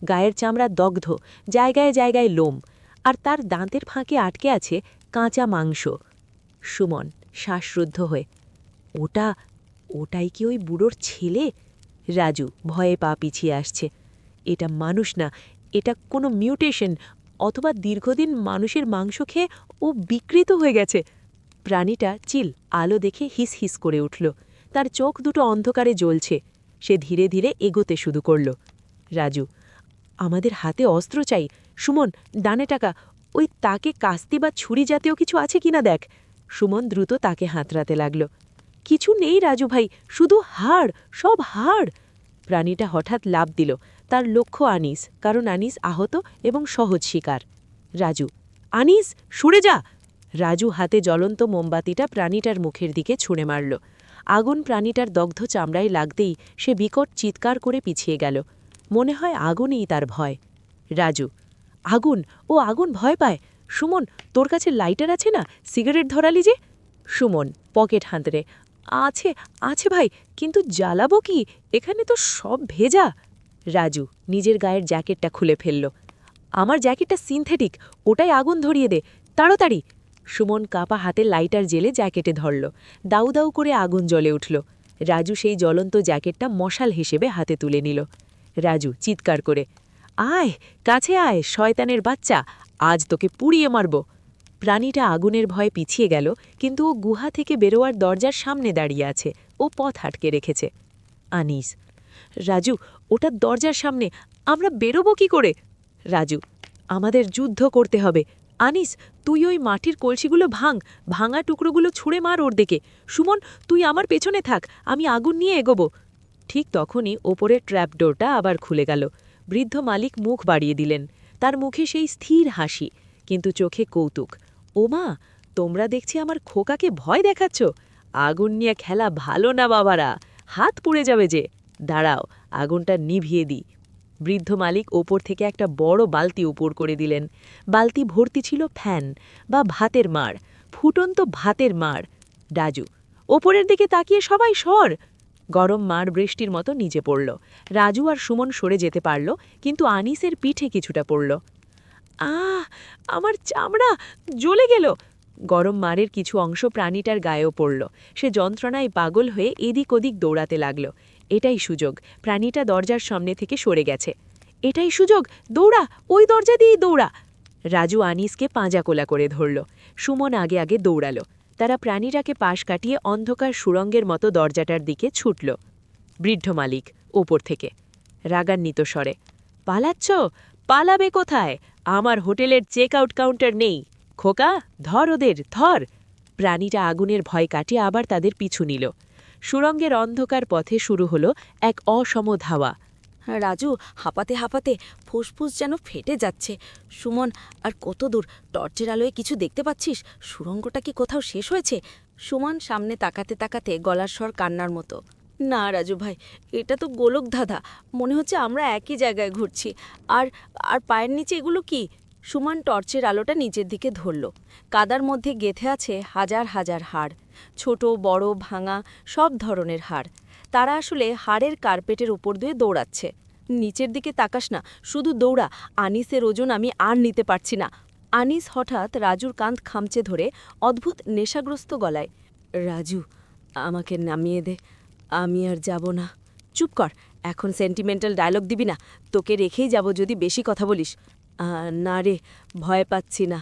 গায়ের চামড়া দগ্ধ, জায়গায় জায়গায় লোম। আর তার দাঁতের ফাঁকে আটকে আছে কাঁচা মাংস। সুমন শ্বাসরুদ্ধ হয়ে, ওটাই কি ওই বুড়োর ছেলে? রাজু ভয়ে পা পিছিয়ে আসছে। এটা মানুষ না, এটা কোনো মিউটেশন, অথবা দীর্ঘদিন মানুষের মাংস খেয়ে ও বিকৃত হয়ে গেছে। প্রাণীটা চিল আলো দেখে হিস হিস করে উঠল। তার চোখ দুটো অন্ধকারে জ্বলছে। সে ধীরে ধীরে এগোতে শুরু করল। রাজু, আমাদের হাতে অস্ত্র চাই। সুমন, ডানে টাকা, ওই তাকে কাস্তি বা ছুরি জাতীয় কিছু আছে কিনা দেখ। সুমন দ্রুত তাকে হাতড়াতে লাগল। কিছু নেই রাজু ভাই, শুধু হাড়, সব হাড়। প্রাণীটা হঠাৎ লাফ দিল। তার লক্ষ্য আনিস, কারণ আনিস আহত এবং সহজ শিকার। রাজু, আনিস, সরে যা! রাজু হাতে জ্বলন্ত মোমবাতিটা প্রাণীটার মুখের দিকে ছুঁড়ে মারল। আগুন প্রাণীটার দগ্ধ চামড়ায় লাগতেই সে বিকট চিৎকার করে পিছিয়ে গেল। মনে হয় আগুনই তার ভয়। রাজু, আগুন, ও আগুন ভয় পায়। সুমন, তোর কাছে লাইটার আছে না? সিগারেট ধরালি যে? সুমন পকেট হাতড়ে, আছে আছে ভাই, কিন্তু জ্বালাবো কি? এখানে তো সব ভেজা। রাজু নিজের গায়ের জ্যাকেটটা খুলে ফেলল। আমার জ্যাকেটটা সিনথেটিক, ওটাই আগুন ধরিয়ে দে, তাড়াতাড়ি। সুমন কাপা হাতে লাইটার জেলে জ্যাকেটে ধরল। দাউ দাউ করে আগুন জ্বলে উঠল। রাজু সেই জ্বলন্ত জ্যাকেটটা মশাল হিসেবে হাতে তুলে নিল। রাজু চিৎকার করে, আয়, কাছে আয়, শয়তানের বাচ্চা, আজ তোকে পুড়িয়ে মারব। প্রাণীটা আগুনের ভয়ে পিছিয়ে গেল, কিন্তু ও গুহা থেকে বেরোয়ার দরজার সামনে দাঁড়িয়ে আছে। ও পথ আটকে রেখেছে। আনিস, রাজু, ওটা দরজার সামনে, আমরা বেরোবো কি করে? রাজু, আমাদের যুদ্ধ করতে হবে। আনিস, তুই ওই মাটির কলসিগুলো ভাঙা টুকরোগুলো ছুঁড়ে মার ওর দিকে। সুমন, তুই আমার পেছনে থাক, আমি আগুন নিয়ে এগোবো। ঠিক তখনই ওপরের ট্র্যাপডোরটা আবার খুলে গেল। বৃদ্ধ মালিক মুখ বাড়িয়ে দিলেন। তার মুখে সেই স্থির হাসি, কিন্তু চোখে কৌতুক। ও মা, তোমরা দেখছি আমার খোকাকে ভয় দেখাচ্ছ? আগুন নিয়ে খেলা ভালো না বাবারা, হাত পুড়ে যাবে যে। দাঁড়াও, আগুনটা নিভিয়ে দিই। বৃদ্ধ মালিক ওপর থেকে একটা বড় বালতি উপর করে দিলেন। বালতি ভর্তি ছিল ফ্যান বা ভাতের মাড়, ফুটন্ত ভাতের মাড়। রাজু, ওপরের দিকে তাকিয়ে সবাই সর। গরম মাড় বৃষ্টির মতো নিচে পড়ল। রাজু আর সুমন সরে যেতে পারল, কিন্তু আনিসের পিঠে কিছুটা পড়ল। আমার চামড়া জ্বলে গেল। গরম মাড়ের কিছু অংশ প্রাণীটার গায়েও পড়ল। সে যন্ত্রণায় পাগল হয়ে এদিক ওদিক দৌড়াতে লাগল। এটাই সুযোগ, প্রাণীটা দরজার সামনে থেকে সরে গেছে। এটাই সুযোগ, দৌড়া, ওই দরজা দিয়েই দৌড়া। রাজু আনিসকে পাঁজাকোলা করে ধরল। সুমন আগে আগে দৌড়াল। তারা প্রাণীটাকে পাশ কাটিয়ে অন্ধকার সুড়ঙ্গের মতো দরজাটার দিকে ছুটল। বৃদ্ধ মালিক ওপর থেকে রাগান্বিত স্বরে, পালাচ্ছ? পালাবে কোথায়? আমার হোটেলের চেক আউট কাউন্টার নেই। খোকা, ধর ওদের, ধর। প্রাণীটা আগুনের ভয় কাটিয়ে আবার তাদের পিছু নিল। সুড়ঙ্গের অন্ধকার পথে শুরু হলো এক অসম ধাওয়া। রাজু হাঁপাতে হাঁপাতে ফুসফুস যেন ফেটে যাচ্ছে। সুমন, আর কত দূর? টর্চের আলোয় কিছু দেখতে পাচ্ছিস? সুড়ঙ্গটা কি কোথাও শেষ হয়েছে? সুমন সামনে তাকাতে তাকাতে গলার স্বর কান্নার মতো। না রাজু ভাই, এটা তো গোলক ধাঁধা। মনে হচ্ছে আমরা একই জায়গায় ঘুরছি। আর আর পায়ের নিচে এগুলো কি? সুমন টর্চের আলোটা নিচের দিকে ধরল। কাদার মধ্যে গেঁথে আছে হাজার হাজার হাড়, ছোট বড় ভাঙা সব ধরনের হাড়। তারা আসলে হাড়ের কার্পেটের উপর দিয়ে দৌড়াচ্ছে। নিচের দিকে তাকাস না, শুধু দৌড়া। আনিসের ওজন আমি আর নিতে পারছি না। আনিস হঠাৎ রাজুর কাঁধ খামচে ধরে অদ্ভুত নেশাগ্রস্ত গলায়, রাজু, আমাকে নামিয়ে দে, আমি আর যাব না। চুপ কর, এখন সেন্টিমেন্টাল ডায়লগ দিবি না। তোকে রেখেই যাব যদি বেশি কথা বলিস। না রে, ভয় পাচ্ছি না।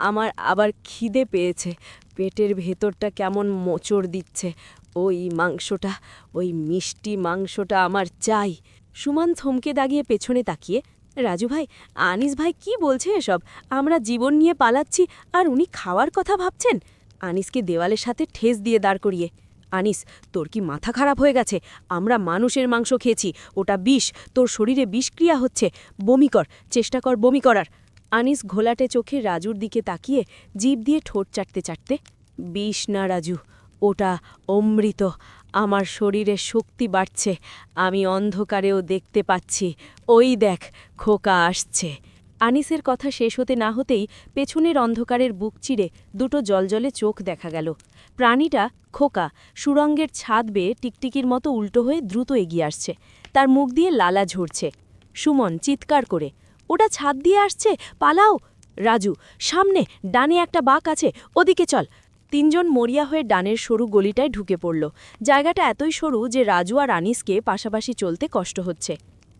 আমার আবার খিদে পেয়েছে। পেটের ভেতরটা কেমন মোচড় দিচ্ছে। ওই মিষ্টি মাংসটা আমার চাই। সুমন থমকে দাগিয়ে পেছনে তাকিয়ে, রাজু ভাই, আনিস ভাই কি বলছে এসব? আমরা জীবন নিয়ে পালাচ্ছি আর উনি খাওয়ার কথা ভাবছেন। আনিসকে দেওয়ালের সাথে ঠেস দিয়ে দাঁড় করিয়ে, আনিস, তোর কি মাথা খারাপ হয়ে গেছে? আমরা মানুষের মাংস খেয়েছি, ওটা বিষ। তোর শরীরে বিষক্রিয়া হচ্ছে। বমি কর, চেষ্টা কর বমি করার। আনিস ঘোলাটে চোখে রাজুর দিকে তাকিয়ে জিভ দিয়ে ঠোঁট চাটতে চাটতে, বিষ না রাজু, ওটা অমৃত। আমার শরীরে শক্তি বাড়ছে। আমি অন্ধকারেও দেখতে পাচ্ছি। ওই দেখ, খোকা আসছে। আনিসের কথা শেষ হতে না হতেই পেছনের অন্ধকারের বুক চিরে দুটো জলজলে চোখ দেখা গেল। প্রাণীটা, খোকা, সুড়ঙ্গের ছাদ বেয়ে টিকটিকির মতো উল্টো হয়ে দ্রুত এগিয়ে আসছে। তার মুখ দিয়ে লালা ঝরছে। সুমন চিৎকার করে, ওটা ছাদ দিয়ে আসছে, পালাও। রাজু, সামনে ডানে একটা বাঁক আছে, ওদিকে চল। তিনজন মরিয়া হয়ে ডানের সরু গলিটায় ঢুকে পড়ল। জায়গাটা এতই সরু যে রাজু আর আনিসকে পাশাপাশি চলতে কষ্ট হচ্ছে।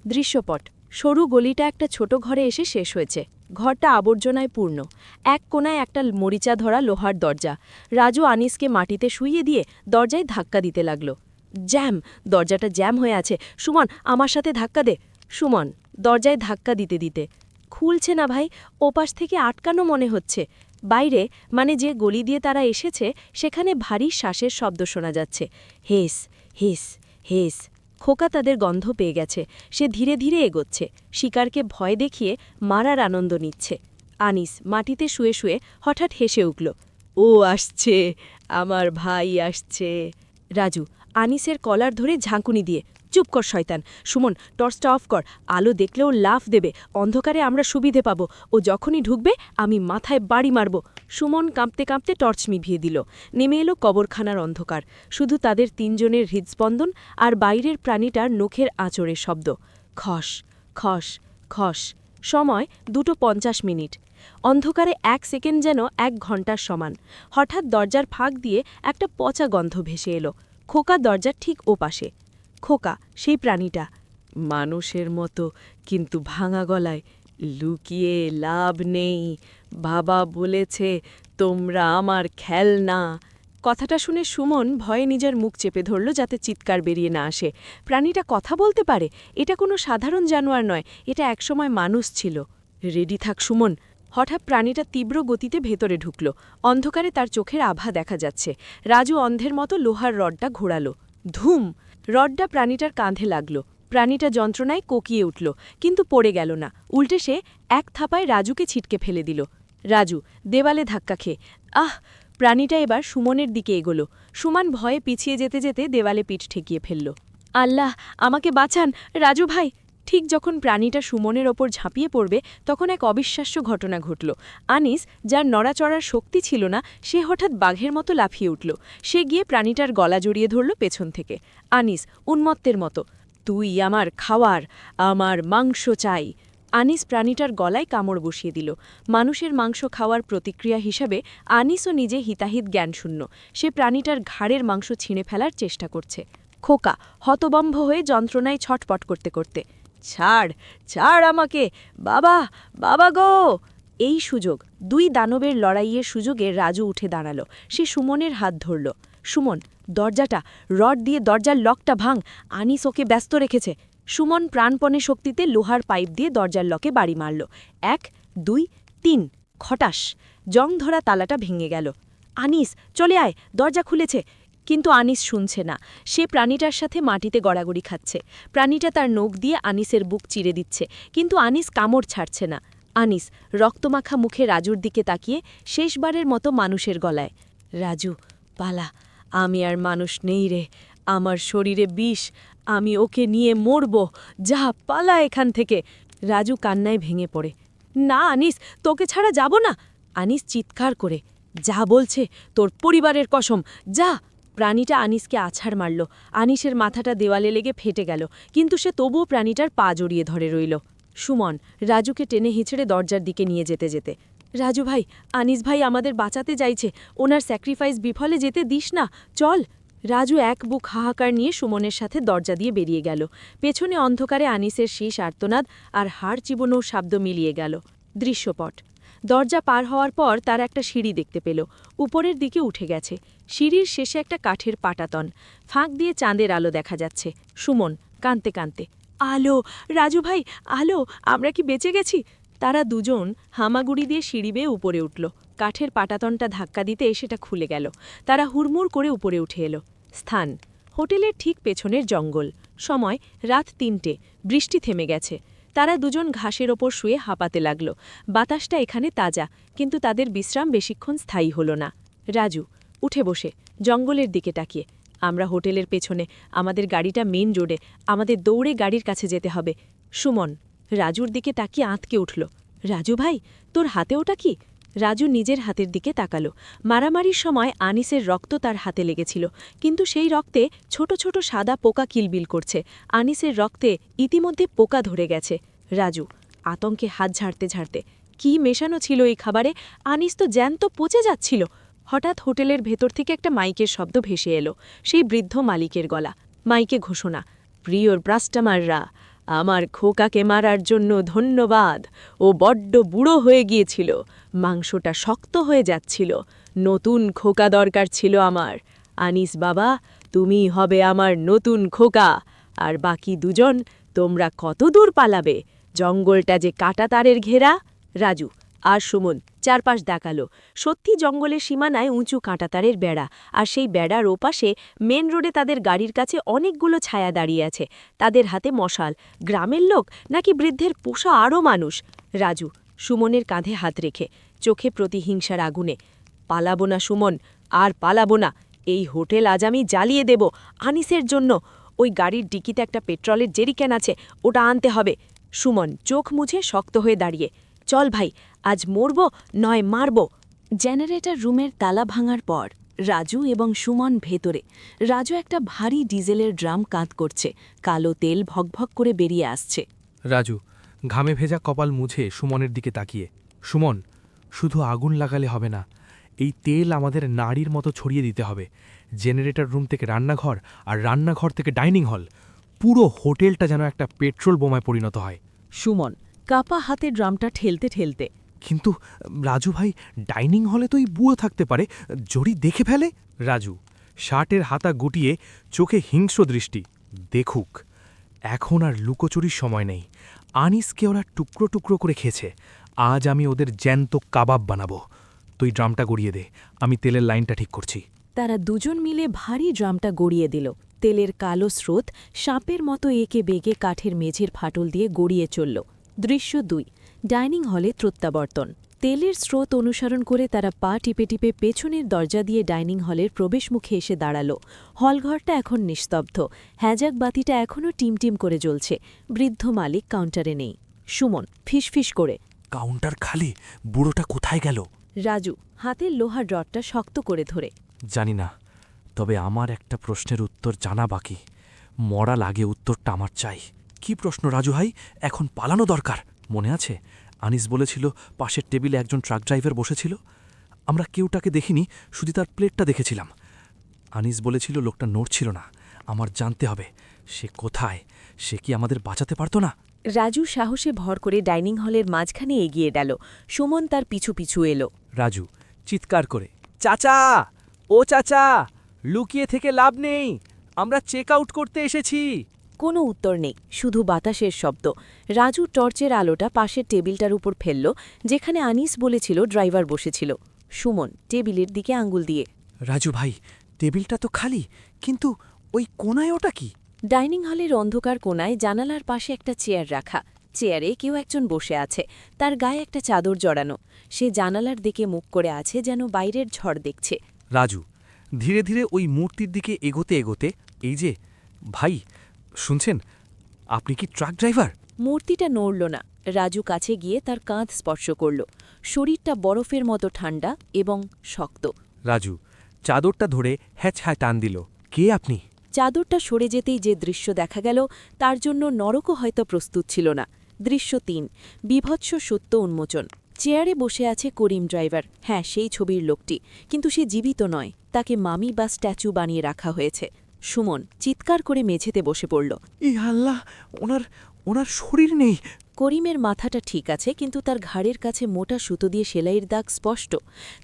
দৃশ্যপট, সরু গলিটা একটা ছোট ঘরে এসে শেষ হয়েছে। ঘরটা আবর্জনায় পূর্ণ। এক কোণায় একটা মরিচা ধরা লোহার দরজা। রাজু আনিসকে মাটিতে শুইয়ে দিয়ে দরজায় ধাক্কা দিতে লাগল। জ্যাম, দরজাটা জ্যাম হয়ে আছে। সুমন, আমার সাথে ধাক্কা দে। সুমন দরজায় ধাক্কা দিতে দিতে, খুলছে না ভাই, ওপাশ থেকে আটকানো মনে হচ্ছে। বাইরে, মানে যে গলি দিয়ে তারা এসেছে, সেখানে ভারী শ্বাসের শব্দ শোনা যাচ্ছে। হেস হেস হেস। খোকা তাদের গন্ধ পেয়ে গেছে। সে ধীরে ধীরে এগোচ্ছে, শিকারকে ভয় দেখিয়ে মারার আনন্দ নিচ্ছে। আনিস মাটিতে শুয়ে শুয়ে হঠাৎ হেসে উঠল। ও আসছে, আমার ভাই আসছে। রাজু আনিসের কলার ধরে ঝাঁকুনি দিয়ে, চুপ কর শয়তান। সুমন, টর্চটা অফ কর, আলো দেখলেও লাফ দেবে, অন্ধকারে আমরা সুবিধে পাবো। ও যখনই ঢুকবে আমি মাথায় বাড়ি মারব। সুমন কাঁপতে কাঁপতে টর্চ নিভিয়ে দিল। নেমে এলো কবরখানার অন্ধকার, শুধু তাদের তিনজনের হৃদস্পন্দন আর বাইরের প্রাণীটার নখের আঁচড়ের শব্দ। খস খস খস। সময় 2:50। অন্ধকারে 1 সেকেন্ড যেন 1 ঘণ্টার সমান। হঠাৎ দরজার ফাঁক দিয়ে একটা পচা গন্ধ ভেসে এলো। খোকা দরজার ঠিক ওপাশে। খোকা, সেই প্রাণীটা, মানুষের মতো কিন্তু ভাঙা গলায়, লুকিয়ে লাভ নেই, বাবা বলেছে তোমরা আমার খেলনা। কথাটা শুনে সুমন ভয়ে নিজের মুখ চেপে ধরল যাতে চিৎকার বেরিয়ে না আসে। প্রাণীটা কথা বলতে পারে? এটা কোনো সাধারণ জানোয়ার নয়, এটা একসময় মানুষ ছিল। রেডি থাক সুমন। হঠাৎ প্রাণীটা তীব্র গতিতে ভেতরে ঢুকল। অন্ধকারে তার চোখের আভা দেখা যাচ্ছে। রাজু অন্ধের মতো লোহার রডটা ঘোরালো। ধুম! রডটা প্রাণীটার কাঁধে লাগল। প্রাণীটা যন্ত্রণায় কোকিয়ে উঠল, কিন্তু পড়ে গেল না। উল্টে সে এক থাপায় রাজুকে ছিটকে ফেলে দিল। রাজু দেওয়ালে ধাক্কা খেয়ে, আহ! প্রাণীটা এবার সুমনের দিকে এগোলো। সুমন ভয়ে পিছিয়ে যেতে যেতে দেওয়ালে পিঠ ঠেকিয়ে ফেলল। আল্লাহ, আমাকে বাঁচান, রাজু ভাই! ঠিক যখন প্রাণীটা সুমনের ওপর ঝাঁপিয়ে পড়বে, তখন এক অবিশ্বাস্য ঘটনা ঘটল। আনিস, যার নড়াচড়ার শক্তি ছিল না, সে হঠাৎ বাঘের মতো লাফিয়ে উঠল। সে গিয়ে প্রাণীটার গলা জড়িয়ে ধরল পেছন থেকে। আনিস উন্মত্তের মতো, তুই আমার খাওয়ার, আমার মাংস চাই। আনিস প্রাণীটার গলায় কামড় বসিয়ে দিল। মানুষের মাংস খাওয়ার প্রতিক্রিয়া হিসাবে আনিসও নিজে হিতাহিত জ্ঞানশূন্য। সে প্রাণীটার ঘাড়ের মাংস ছিঁড়ে ফেলার চেষ্টা করছে। খোকা হতবম্ব হয়ে যন্ত্রণায় ছটপট করতে করতে, ছাড়, ছাড় আমাকে, বাবা, বাবা গো! এই সুযোগ, 2 দানবের লড়াইয়ের সুযোগে রাজু উঠে দাঁড়াল। সে সুমনের হাত ধরল। সুমন, দরজাটা, রড দিয়ে দরজার লকটা ভাঙ, আনিস ওকে ব্যস্ত রেখেছে। সুমন প্রাণপণে শক্তিতে লোহার পাইপ দিয়ে দরজার লকে বাড়ি মারল। 1, 2, 3, খটাস! জং ধরা তালাটা ভেঙে গেল। আনিস, চলে আয়, দরজা খুলেছে। কিন্তু আনিস শুনছে না। সে প্রাণীটার সাথে মাটিতে গড়াগড়ি খাচ্ছে। প্রাণীটা তার নখ দিয়ে আনিসের বুক চিরে দিচ্ছে, কিন্তু আনিস কামড় ছাড়ছে না। আনিস রক্তমাখা মুখে রাজুর দিকে তাকিয়ে শেষবারের মতো মানুষের গলায়, রাজু, পালা, আমি আর মানুষ নেই রে, আমার শরীরে বিষ, আমি ওকে নিয়ে মরব, যা পালা এখান থেকে। রাজু কান্নায় ভেঙে পড়ে, না আনিস, তোকে ছাড়া যাব না। আনিস চিৎকার করে, যা বলছে, তোর পরিবারের কসম, যা। প্রাণীটা আনিসকে আছাড় মারল। আনিসের মাথাটা দেওয়ালে লেগে ফেটে গেল, কিন্তু সে তবুও প্রাণীটার পা জড়িয়ে ধরে রইল। সুমন রাজুকে টেনে হিঁচড়ে দরজার দিকে নিয়ে যেতে যেতে, রাজু ভাই, আনিস ভাই আমাদের বাঁচাতে চাইছে, ওনার স্যাক্রিফাইস বিফলে যেতে দিস না, চল। রাজু এক বুক হাহাকার নিয়ে সুমনের সাথে দরজা দিয়ে বেরিয়ে গেল। পেছনে অন্ধকারে আনিসের শীষ আর্তনাদ আর হাড় চিবোনো শব্দ মিলিয়ে গেল। দৃশ্যপট, দরজা পার হওয়ার পর তার একটা সিঁড়ি দেখতে পেল। উপরের দিকে উঠে গেছে। সিঁড়ির শেষে একটা কাঠের পাটাতন, ফাঁক দিয়ে চাঁদের আলো দেখা যাচ্ছে। সুমন কাঁদতে কাঁদতে, আলো, রাজু ভাই, আলো, আমরা কি বেঁচে গেছি? তারা দুজন হামাগুড়ি দিয়ে সিঁড়ি বেয়ে উপরে উঠল। কাঠের পাটাতনটা ধাক্কা দিতে সেটা খুলে গেল। তারা হুড়মুড় করে উপরে উঠে এলো। স্থান, হোটেলের ঠিক পেছনের জঙ্গল। সময় রাত 3টে, বৃষ্টি থেমে গেছে। তারা দুজন ঘাসের ওপর শুয়ে হাঁপাতে লাগল। বাতাসটা এখানে তাজা, কিন্তু তাদের বিশ্রাম বেশিক্ষণ স্থায়ী হল না। রাজু উঠে বসে জঙ্গলের দিকে তাকিয়ে, আমরা হোটেলের পেছনে, আমাদের গাড়িটা মেন রোডে, আমাদের দৌড়ে গাড়ির কাছে যেতে হবে। সুমন রাজুর দিকে তাকিয়ে আঁতকে উঠল, রাজু ভাই, তোর হাতে ওটা কি? রাজু নিজের হাতের দিকে তাকালো। মারামারির সময় আনিসের রক্ত তার হাতে লেগেছিল, কিন্তু সেই রক্তে ছোট ছোট সাদা পোকা কিলবিল করছে। আনিসের রক্তে ইতিমধ্যে পোকা ধরে গেছে। রাজু আতঙ্কে হাত ঝাড়তে ঝাড়তে। কি মেশানো ছিল এই খাবারে? আনিস তো জ্যান্ত পচে যাচ্ছিল। হঠাৎ হোটেলের ভেতর থেকে একটা মাইকের শব্দ ভেসে এলো। সেই বৃদ্ধ মালিকের গলা। মাইকে ঘোষণা, প্রিয় ব্রাস্টামাররা, আমার খোকাকে মারার জন্য ধন্যবাদ। ও বড্ড বুড়ো হয়ে গিয়েছিল, মাংসটা শক্ত হয়ে যাচ্ছিল। নতুন খোকা দরকার ছিল আমার। আনিস বাবা, তুমি হবে আমার নতুন খোকা। আর বাকি দুজন, তোমরা কত দূর পালাবে? জঙ্গলটা যে কাঁটাতারের ঘেরা। রাজু আর সুমন চারপাশ দেখালো। সত্যি জঙ্গলের সীমানায় উঁচু কাঁটাতারের বেড়া, আর সেই বেড়ার ওপাশে মেন রোডে তাদের গাড়ির কাছে অনেকগুলো ছায়া দাঁড়িয়ে আছে। তাদের হাতে মশাল। গ্রামের লোক নাকি বৃদ্ধের পোষা আরও মানুষ? রাজু সুমনের কাঁধে হাত রেখে, চোখে প্রতিহিংসার আগুনে। পালাবো না সুমন, আর পালাবো না। এই হোটেল আজ আমি জ্বালিয়ে দেব, আনিসের জন্য। ওই গাড়ির ডিকিতে একটা পেট্রোলের জেরিক্যান আছে, ওটা আনতে হবে। সুমন চোখ মুছে শক্ত হয়ে দাঁড়িয়ে। চল ভাই, আজ মরব নয় মারব। জেনারেটর রুমের তালা ভাঙার পর রাজু এবং সুমন ভেতরে। রাজু একটা ভারী ডিজেলের ড্রাম কাঁধ করছে, কালো তেল ভকভক করে বেরিয়ে আসছে। রাজু ঘামে ভেজা কপাল মুছে সুমনের দিকে তাকিয়ে, সুমন, শুধু আগুন লাগালে হবে না, এই তেল আমাদের নাড়ির মতো ছড়িয়ে দিতে হবে। জেনারেটর রুম থেকে রান্নাঘর, আর রান্নাঘর থেকে ডাইনিং হল, পুরো হোটেলটা যেন একটা পেট্রোল বোমায় পরিণত হয়। সুমন কাপা হাতে ড্রামটা ঠেলতে ঠেলতে। কিন্তু রাজু ভাই, ডাইনিং হলে তো এই বুয়ো থাকতে পারে, যদি দেখে ফেলে। রাজু শার্টের হাতা গুটিয়ে চোখে হিংস্র দৃষ্টি, দেখুক। এখন আর লুকোচুরির সময় নেই। আনিসকে ওরা টুকরো টুকরো করে খেয়েছে, আজ আমি ওদের জ্যান্ত কাবাব বানাবো। তুই ড্রামটা গড়িয়ে দে, আমি তেলের লাইনটা ঠিক করছি। তারা দুজন মিলে ভারী ড্রামটা গড়িয়ে দিল। তেলের কালো স্রোত সাপের মতো একে বেগে কাঠের মেঝের ফাটল দিয়ে গড়িয়ে চলল। দৃশ্য ২, ডাইনিং হলে প্রত্যাবর্তন। তেলের স্রোত অনুসরণ করে তারা পা টিপে টিপে পেছনের দরজা দিয়ে ডাইনিং হলের প্রবেশমুখে এসে দাঁড়াল। হলঘরটা এখন নিস্তব্ধ, হ্যাজাক বাতিটা এখনও টিমটিম করে জ্বলছে। বৃদ্ধ মালিক কাউন্টারে নেই। সুমন ফিসফিস করে, কাউন্টার খালি, বুড়োটা কোথায় গেল? রাজু হাতের লোহার রডটা শক্ত করে ধরে। জানি না, তবে আমার একটা প্রশ্নের উত্তর জানা বাকি। মরার আগে উত্তরটা আমার চাই। কি প্রশ্ন রাজু ভাই? এখন পালানো দরকার। মনে আছে আনিস বলেছিল পাশের টেবিলে একজন ট্রাক ড্রাইভার বসেছিল? আমরা কেউটাকে দেখিনি, শুধু তার প্লেটটা দেখেছিলাম। আনিস বলেছিল লোকটা নড়ছিল না। আমার জানতে হবে সে কোথায়। সে কি আমাদের বাঁচাতে পারত না? রাজু সাহসে ভর করে ডাইনিং হলের মাঝখানে এগিয়ে গেল। সুমন তার পিছু পিছু এলো। রাজু চিৎকার করে, চাচা, ও চাচা, লুকিয়ে থেকে লাভ নেই, আমরা চেক আউট করতে এসেছি। কোনো উত্তর নেই, শুধু বাতাসের শব্দ। রাজু টর্চের আলোটা পাশের টেবিলটার উপর ফেলল, যেখানে আনিস বলেছিল ড্রাইভার বসেছিল। সুমন টেবিলের দিকে আঙ্গুল দিয়ে। রাজু ভাই, টেবিলটা তো খালি, কিন্তু ওই কোনায় ওটা কি? ডাইনিং হলের অন্ধকার কোণায় জানালার পাশে একটা চেয়ার রাখা। চেয়ারে কেউ একজন বসে আছে, তার গায়ে একটা চাদর জড়ানো। সে জানালার দিকে মুখ করে আছে, যেন বাইরের ঝড় দেখছে। রাজু ধীরে ধীরে ওই মূর্তির দিকে এগোতে এগোতে, এই যে ভাই, শুনছেন, আপনি কি ট্রাক ড্রাইভার? মূর্তিটা নড়ল না। রাজু কাছে গিয়ে তার কাঁধ স্পর্শ করল। শরীরটা বরফের মতো ঠান্ডা এবং শক্ত। রাজু চাদরটা ধরে হ্যাঁ টান দিল। কে আপনি? চাদরটা সরে যেতেই যে দৃশ্য দেখা গেল, তার জন্য নরকও হয়তো প্রস্তুত ছিল না। দৃশ্য ৩, বীভৎস সত্য উন্মোচন। চেয়ারে বসে আছে করিম ড্রাইভার। হ্যাঁ, সেই ছবির লোকটি, কিন্তু সে জীবিত নয়। তাকে মামি বা স্ট্যাচু বানিয়ে রাখা হয়েছে। সুমন চিৎকার করে মেঝেতে বসে পড়ল। ই আল্লাহ, ওনার শরীর নেই। করিমের মাথাটা ঠিক আছে, কিন্তু তার ঘাড়ের কাছে মোটা সুতো দিয়ে সেলাইয়ের দাগ স্পষ্ট।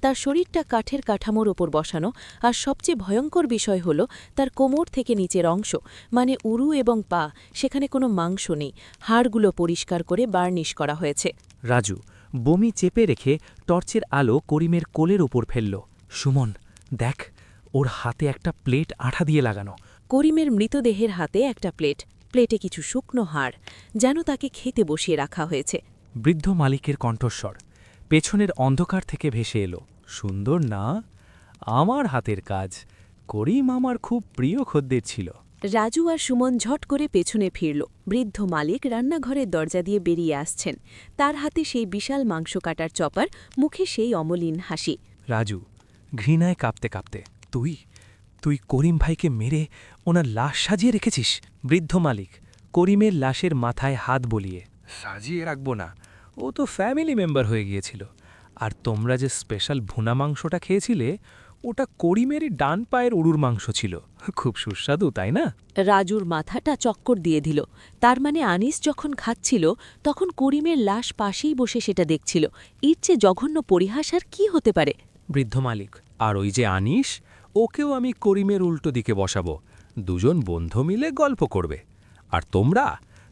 তার শরীরটা কাঠের কাঠামোর ওপর বসানো, আর সবচেয়ে ভয়ঙ্কর বিষয় হল তার কোমর থেকে নিচের অংশ, মানে উরু এবং পা, সেখানে কোনো মাংস নেই। হাড়গুলো পরিষ্কার করে বার্নিশ করা হয়েছে। রাজু বমি চেপে রেখে টর্চের আলো করিমের কোলের ওপর ফেলল। সুমন দেখ, ওর হাতে একটা প্লেট আঠা দিয়ে লাগানো। করিমের মৃতদেহের হাতে একটা প্লেট, প্লেটে কিছু শুকনো হাড়, যেন তাকে খেতে বসিয়ে রাখা হয়েছে। বৃদ্ধ মালিকের কণ্ঠস্বর পেছনের অন্ধকার থেকে ভেসে এলো। সুন্দর না? আমার হাতের কাজ। করিম আমার খুব প্রিয় খদ্দের ছিল। রাজু আর সুমন ঝট করে পেছনে ফিরল। বৃদ্ধ মালিক রান্নাঘরের দরজা দিয়ে বেরিয়ে আসছেন। তার হাতে সেই বিশাল মাংস কাটার চপার, মুখে সেই অমলিন হাসি। রাজু ঘৃণায় কাঁপতে কাঁপতে, তুই করিম ভাইকে মেরে ওনার লাশ সাজিয়ে রেখেছিস? বৃদ্ধ মালিক করিমের লাশের মাথায় হাত বলিয়ে, সাজিয়ে রাখবো না, ও তো ফ্যামিলি মেম্বার হয়ে গিয়েছিল। আর তোমরা যে স্পেশাল ভুনা মাংসটা খেয়েছিলে, ওটা করিমেরই ডান পায়ের উড়ুর মাংস ছিল। খুব সুস্বাদু, তাই না? রাজুর মাথাটা চক্কর দিয়ে দিল। তার মানে আনিস যখন খাচ্ছিল তখন করিমের লাশ পাশেই বসে সেটা দেখছিল। এর চেয়ে জঘন্য পরিহাস আর কি হতে পারে? বৃদ্ধ মালিক, আর ওই যে আনিস, ওকেও আমি করিমের উল্টো দিকে বসাবো। দুজন বন্ধু মিলে গল্প করবে। আর তোমরা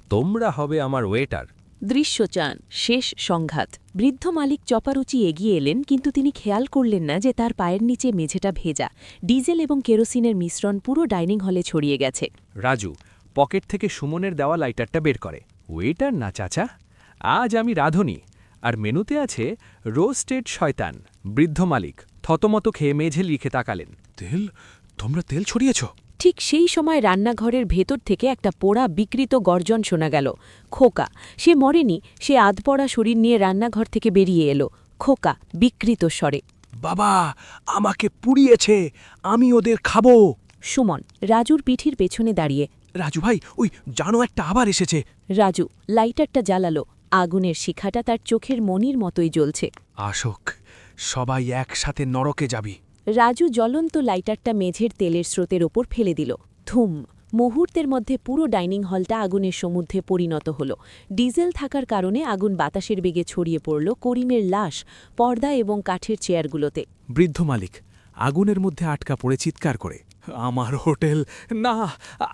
তোমরা হবে আমার ওয়েটার। দৃশ্যচান শেষ সংঘাত। বৃদ্ধ মালিক চপারুচি এগিয়ে এলেন, কিন্তু তিনি খেয়াল করলেন না যে তার পায়ের নিচে মেঝেটা ভেজা। ডিজেল এবং কেরোসিনের মিশ্রণ পুরো ডাইনিং হলে ছড়িয়ে গেছে। রাজু পকেট থেকে সুমনের দেওয়া লাইটারটা বের করে। ওয়েটার না চাচা, আজ আমি রাঁধুনি। আর মেনুতে আছে রোস্টেড শয়তান। বৃদ্ধ মালিক থতমত খেয়ে মেঝে লিখে তাকালেন। তেল? তোমরা তেল ছড়িয়েছ? ঠিক সেই সময় রান্নাঘরের ভেতর থেকে একটা পোড়া বিকৃত গর্জন শোনা গেল। খোকা, সে মরেনি, সে আধপড়া শরীর নিয়ে রান্নাঘর থেকে বেরিয়ে এলো। খোকা বিকৃত স্বরে। বাবা, আমাকে পুড়িয়েছে, আমি ওদের খাবো। সুমন রাজুর পিঠির পেছনে দাঁড়িয়ে। রাজু ভাই, ওই জানোয়ারটা আবার এসেছে। রাজু লাইটারটা জ্বালালো। আগুনের শিখাটা তার চোখের মনির মতোই জ্বলছে। আসক, সবাই একসাথে নরকে যাবি। রাজু জ্বলন্ত লাইটারটা মেঝের তেলের স্রোতের ওপর ফেলে দিল। ধুম! মুহূর্তের মধ্যে পুরো ডাইনিং হলটা আগুনের সমুদ্রে পরিণত হল। ডিজেল থাকার কারণে আগুন বাতাসের বেগে ছড়িয়ে পড়ল করিমের লাশ, পর্দা এবং কাঠের চেয়ারগুলোতে। বৃদ্ধ মালিক আগুনের মধ্যে আটকা পড়ে চিৎকার করে, আমার হোটেল না,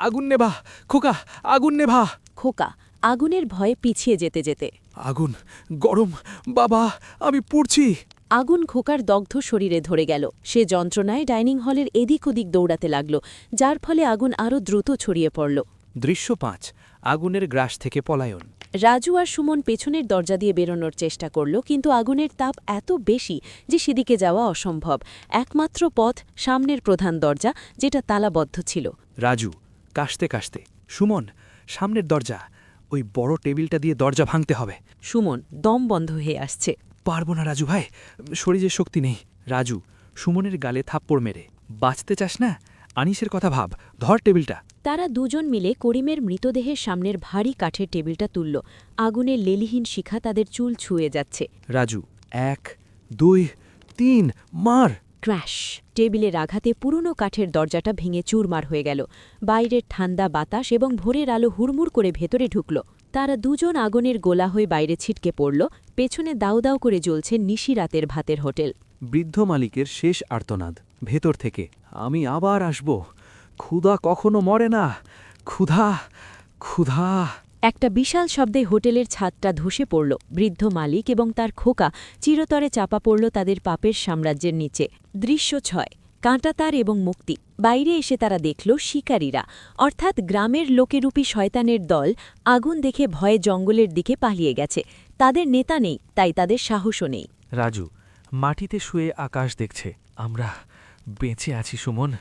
আগুন নেভা, খোকা, আগুন নেভা। খোকা আগুনের ভয়ে পিছিয়ে যেতে যেতে। আগুন গরম, বাবা, আমি পুড়ছি। আগুন খোকার দগ্ধ শরীরে ধরে গেল। সে যন্ত্রণায় ডাইনিং হলের এদিক ওদিক দৌড়াতে লাগল, যার ফলে আগুন আরও দ্রুত ছড়িয়ে পড়ল। দৃশ্য ৫, আগুনের গ্রাস থেকে পলায়ন। রাজু আর সুমন পেছনের দরজা দিয়ে বেরোনোর চেষ্টা করল, কিন্তু আগুনের তাপ এত বেশি যে সেদিকে যাওয়া অসম্ভব। একমাত্র পথ সামনের প্রধান দরজা, যেটা তালাবদ্ধ ছিল। রাজু কাশতে কাশতে, সুমন, সামনের দরজা, ওই বড় টেবিলটা দিয়ে দরজা ভাঙতে হবে। সুমন দম বন্ধ হয়ে আসছে। পারবো না রাজু ভাই, শরীরে শক্তি নেই। রাজু সুমনের গালে থাপ্পড় মেরে, বাঁচতে চাস না? আনিসের কথা ভাব, ধর টেবিলটা। তারা দুজন মিলে করিমের মৃতদেহের সামনের ভারী কাঠের টেবিলটা তুলল। আগুনের লেলিহীন শিখা তাদের চুল ছুঁয়ে যাচ্ছে। রাজু ১, ২, ৩, মার। ক্র্যাশ! টেবিলের আঘাতে পুরনো কাঠের দরজাটা ভেঙে চুরমার হয়ে গেল। বাইরের ঠান্ডা বাতাস এবং ভোরের আলো হুড়মুড় করে ভেতরে ঢুকল। তারা দুজন আগুনের গোলা হয়ে বাইরে ছিটকে পড়ল। পেছনে দাউ দাউ করে জ্বলছে নিশি রাতের ভাতের হোটেল। বৃদ্ধ মালিকের শেষ আর্তনাদ ভেতর থেকে, আমি আবার আসব, ক্ষুধা কখনো মরে না, ক্ষুধা, ক্ষুধা। একটা বিশাল শব্দে হোটেলের ছাদটা ধসে পড়ল। বৃদ্ধ মালিক এবং তার খোকা চিরতরে চাপা পড়ল তাদের পাপের সাম্রাজ্যের নিচে। দৃশ্য ৬, কাঁটাতার এবং মুক্তি। বাইরে এসে তারা দেখল শিকারীরা, অর্থাৎ গ্রামের লোকেরূপী শয়তানের দল, আগুন দেখে ভয়ে জঙ্গলের দিকে পালিয়ে গেছে। তাদের নেতা নেই, তাই তাদের সাহসও নেই। রাজু মাটিতে শুয়ে আকাশ দেখছে। আমরা বেঁচে আছি সুমন,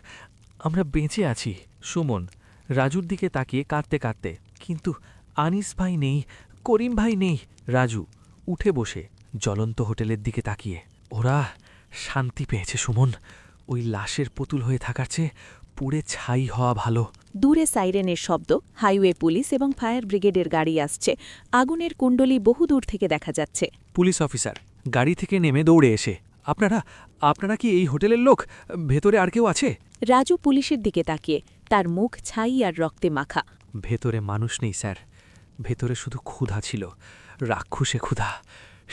আমরা বেঁচে আছি। সুমন রাজুর দিকে তাকিয়ে কাঁদতে কাঁদতে, কিন্তু আনিস ভাই নেই, করিম ভাই নেই। রাজু উঠে বসে জ্বলন্ত হোটেলের দিকে তাকিয়ে, ওরা শান্তি পেয়েছে সুমন। ওই লাশের পুতুল হয়ে থাকার চেয়ে পুড়ে ছাই হওয়া ভালো। দূরে সাইরেনের শব্দ, হাইওয়ে পুলিশ এবং ফায়ার ব্রিগেডের গাড়ি আসছে। আগুনের কুণ্ডলি বহুদূর থেকে দেখা যাচ্ছে। পুলিশ অফিসার গাড়ি থেকে নেমে দৌড়ে এসে, আপনারা আপনারা কি এই হোটেলের লোক? ভেতরে আর কেউ আছে? রাজু পুলিশের দিকে তাকিয়ে, তার মুখ ছাই আর রক্তে মাখা। ভেতরে মানুষ নেই স্যার, ভেতরে শুধু ক্ষুধা ছিল, রাক্ষুসে ক্ষুধা,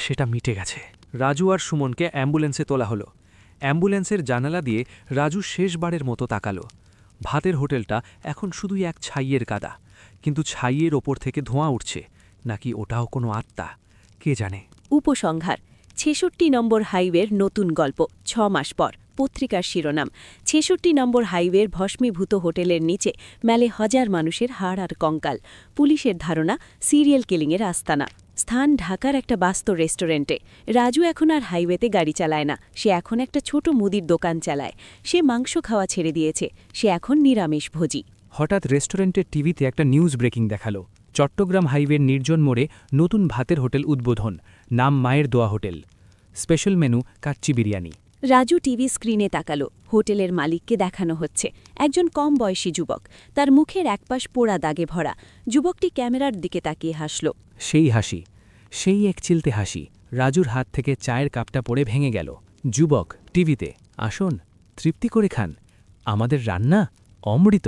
সেটা মিটে গেছে। রাজু আর সুমনকে অ্যাম্বুলেন্সে তোলা হলো। অ্যাম্বুলেন্সের জানালা দিয়ে রাজু শেষবারের মতো তাকালো। ভাতের হোটেলটা এখন শুধুই এক ছাইয়ের কাদা, কিন্তু ছাইয়ের ওপর থেকে ধোঁয়া উঠছে, নাকি ওটাও কোনো আত্মা, কে জানে। উপসংহার: ৬৬ নম্বর হাইওয়ের নতুন গল্প। ৬ মাস পর। পত্রিকার শিরোনাম: ৬৬ নম্বর হাইওয়ের ভস্মীভূত হোটেলের নিচে মেলে হাজার মানুষের হাড় আর কঙ্কাল। পুলিশের ধারণা সিরিয়াল কিলিংয়ের আস্তানা। স্থান ঢাকার একটা বাস্তু রেস্টুরেন্টে। রাজু এখন আর হাইওয়েতে গাড়ি চালায় না, সে এখন একটা ছোট মুদির দোকান চালায়। সে মাংস খাওয়া ছেড়ে দিয়েছে, সে এখন নিরামিষভোজী। হঠাৎ রেস্টুরেন্টের টিভিতে একটা নিউজ ব্রেকিং দেখালো। চট্টগ্রাম হাইওয়ের নির্জন মোড়ে নতুন ভাতের হোটেল উদ্বোধন, নাম মায়ের দোয়া hotel. Special menu kacchi biryani. Raju TV স্ক্রিনে তাকালো। হোটেলের মালিককে দেখানো হচ্ছে একজন কম বয়সী যুবক, তার মুখের একপাশ পোড়া দাগে ভরা। যুবকটি ক্যামেরার দিকে তাকিয়ে হাসল। সেই হাসি, সেই এক চিলতে হাসি। রাজুর হাত থেকে চায়ের কাপটা পড়ে ভেঙে গেল। যুবক টিভিতে, আসুন, তৃপ্তি করে খান, আমাদের রান্না অমৃত।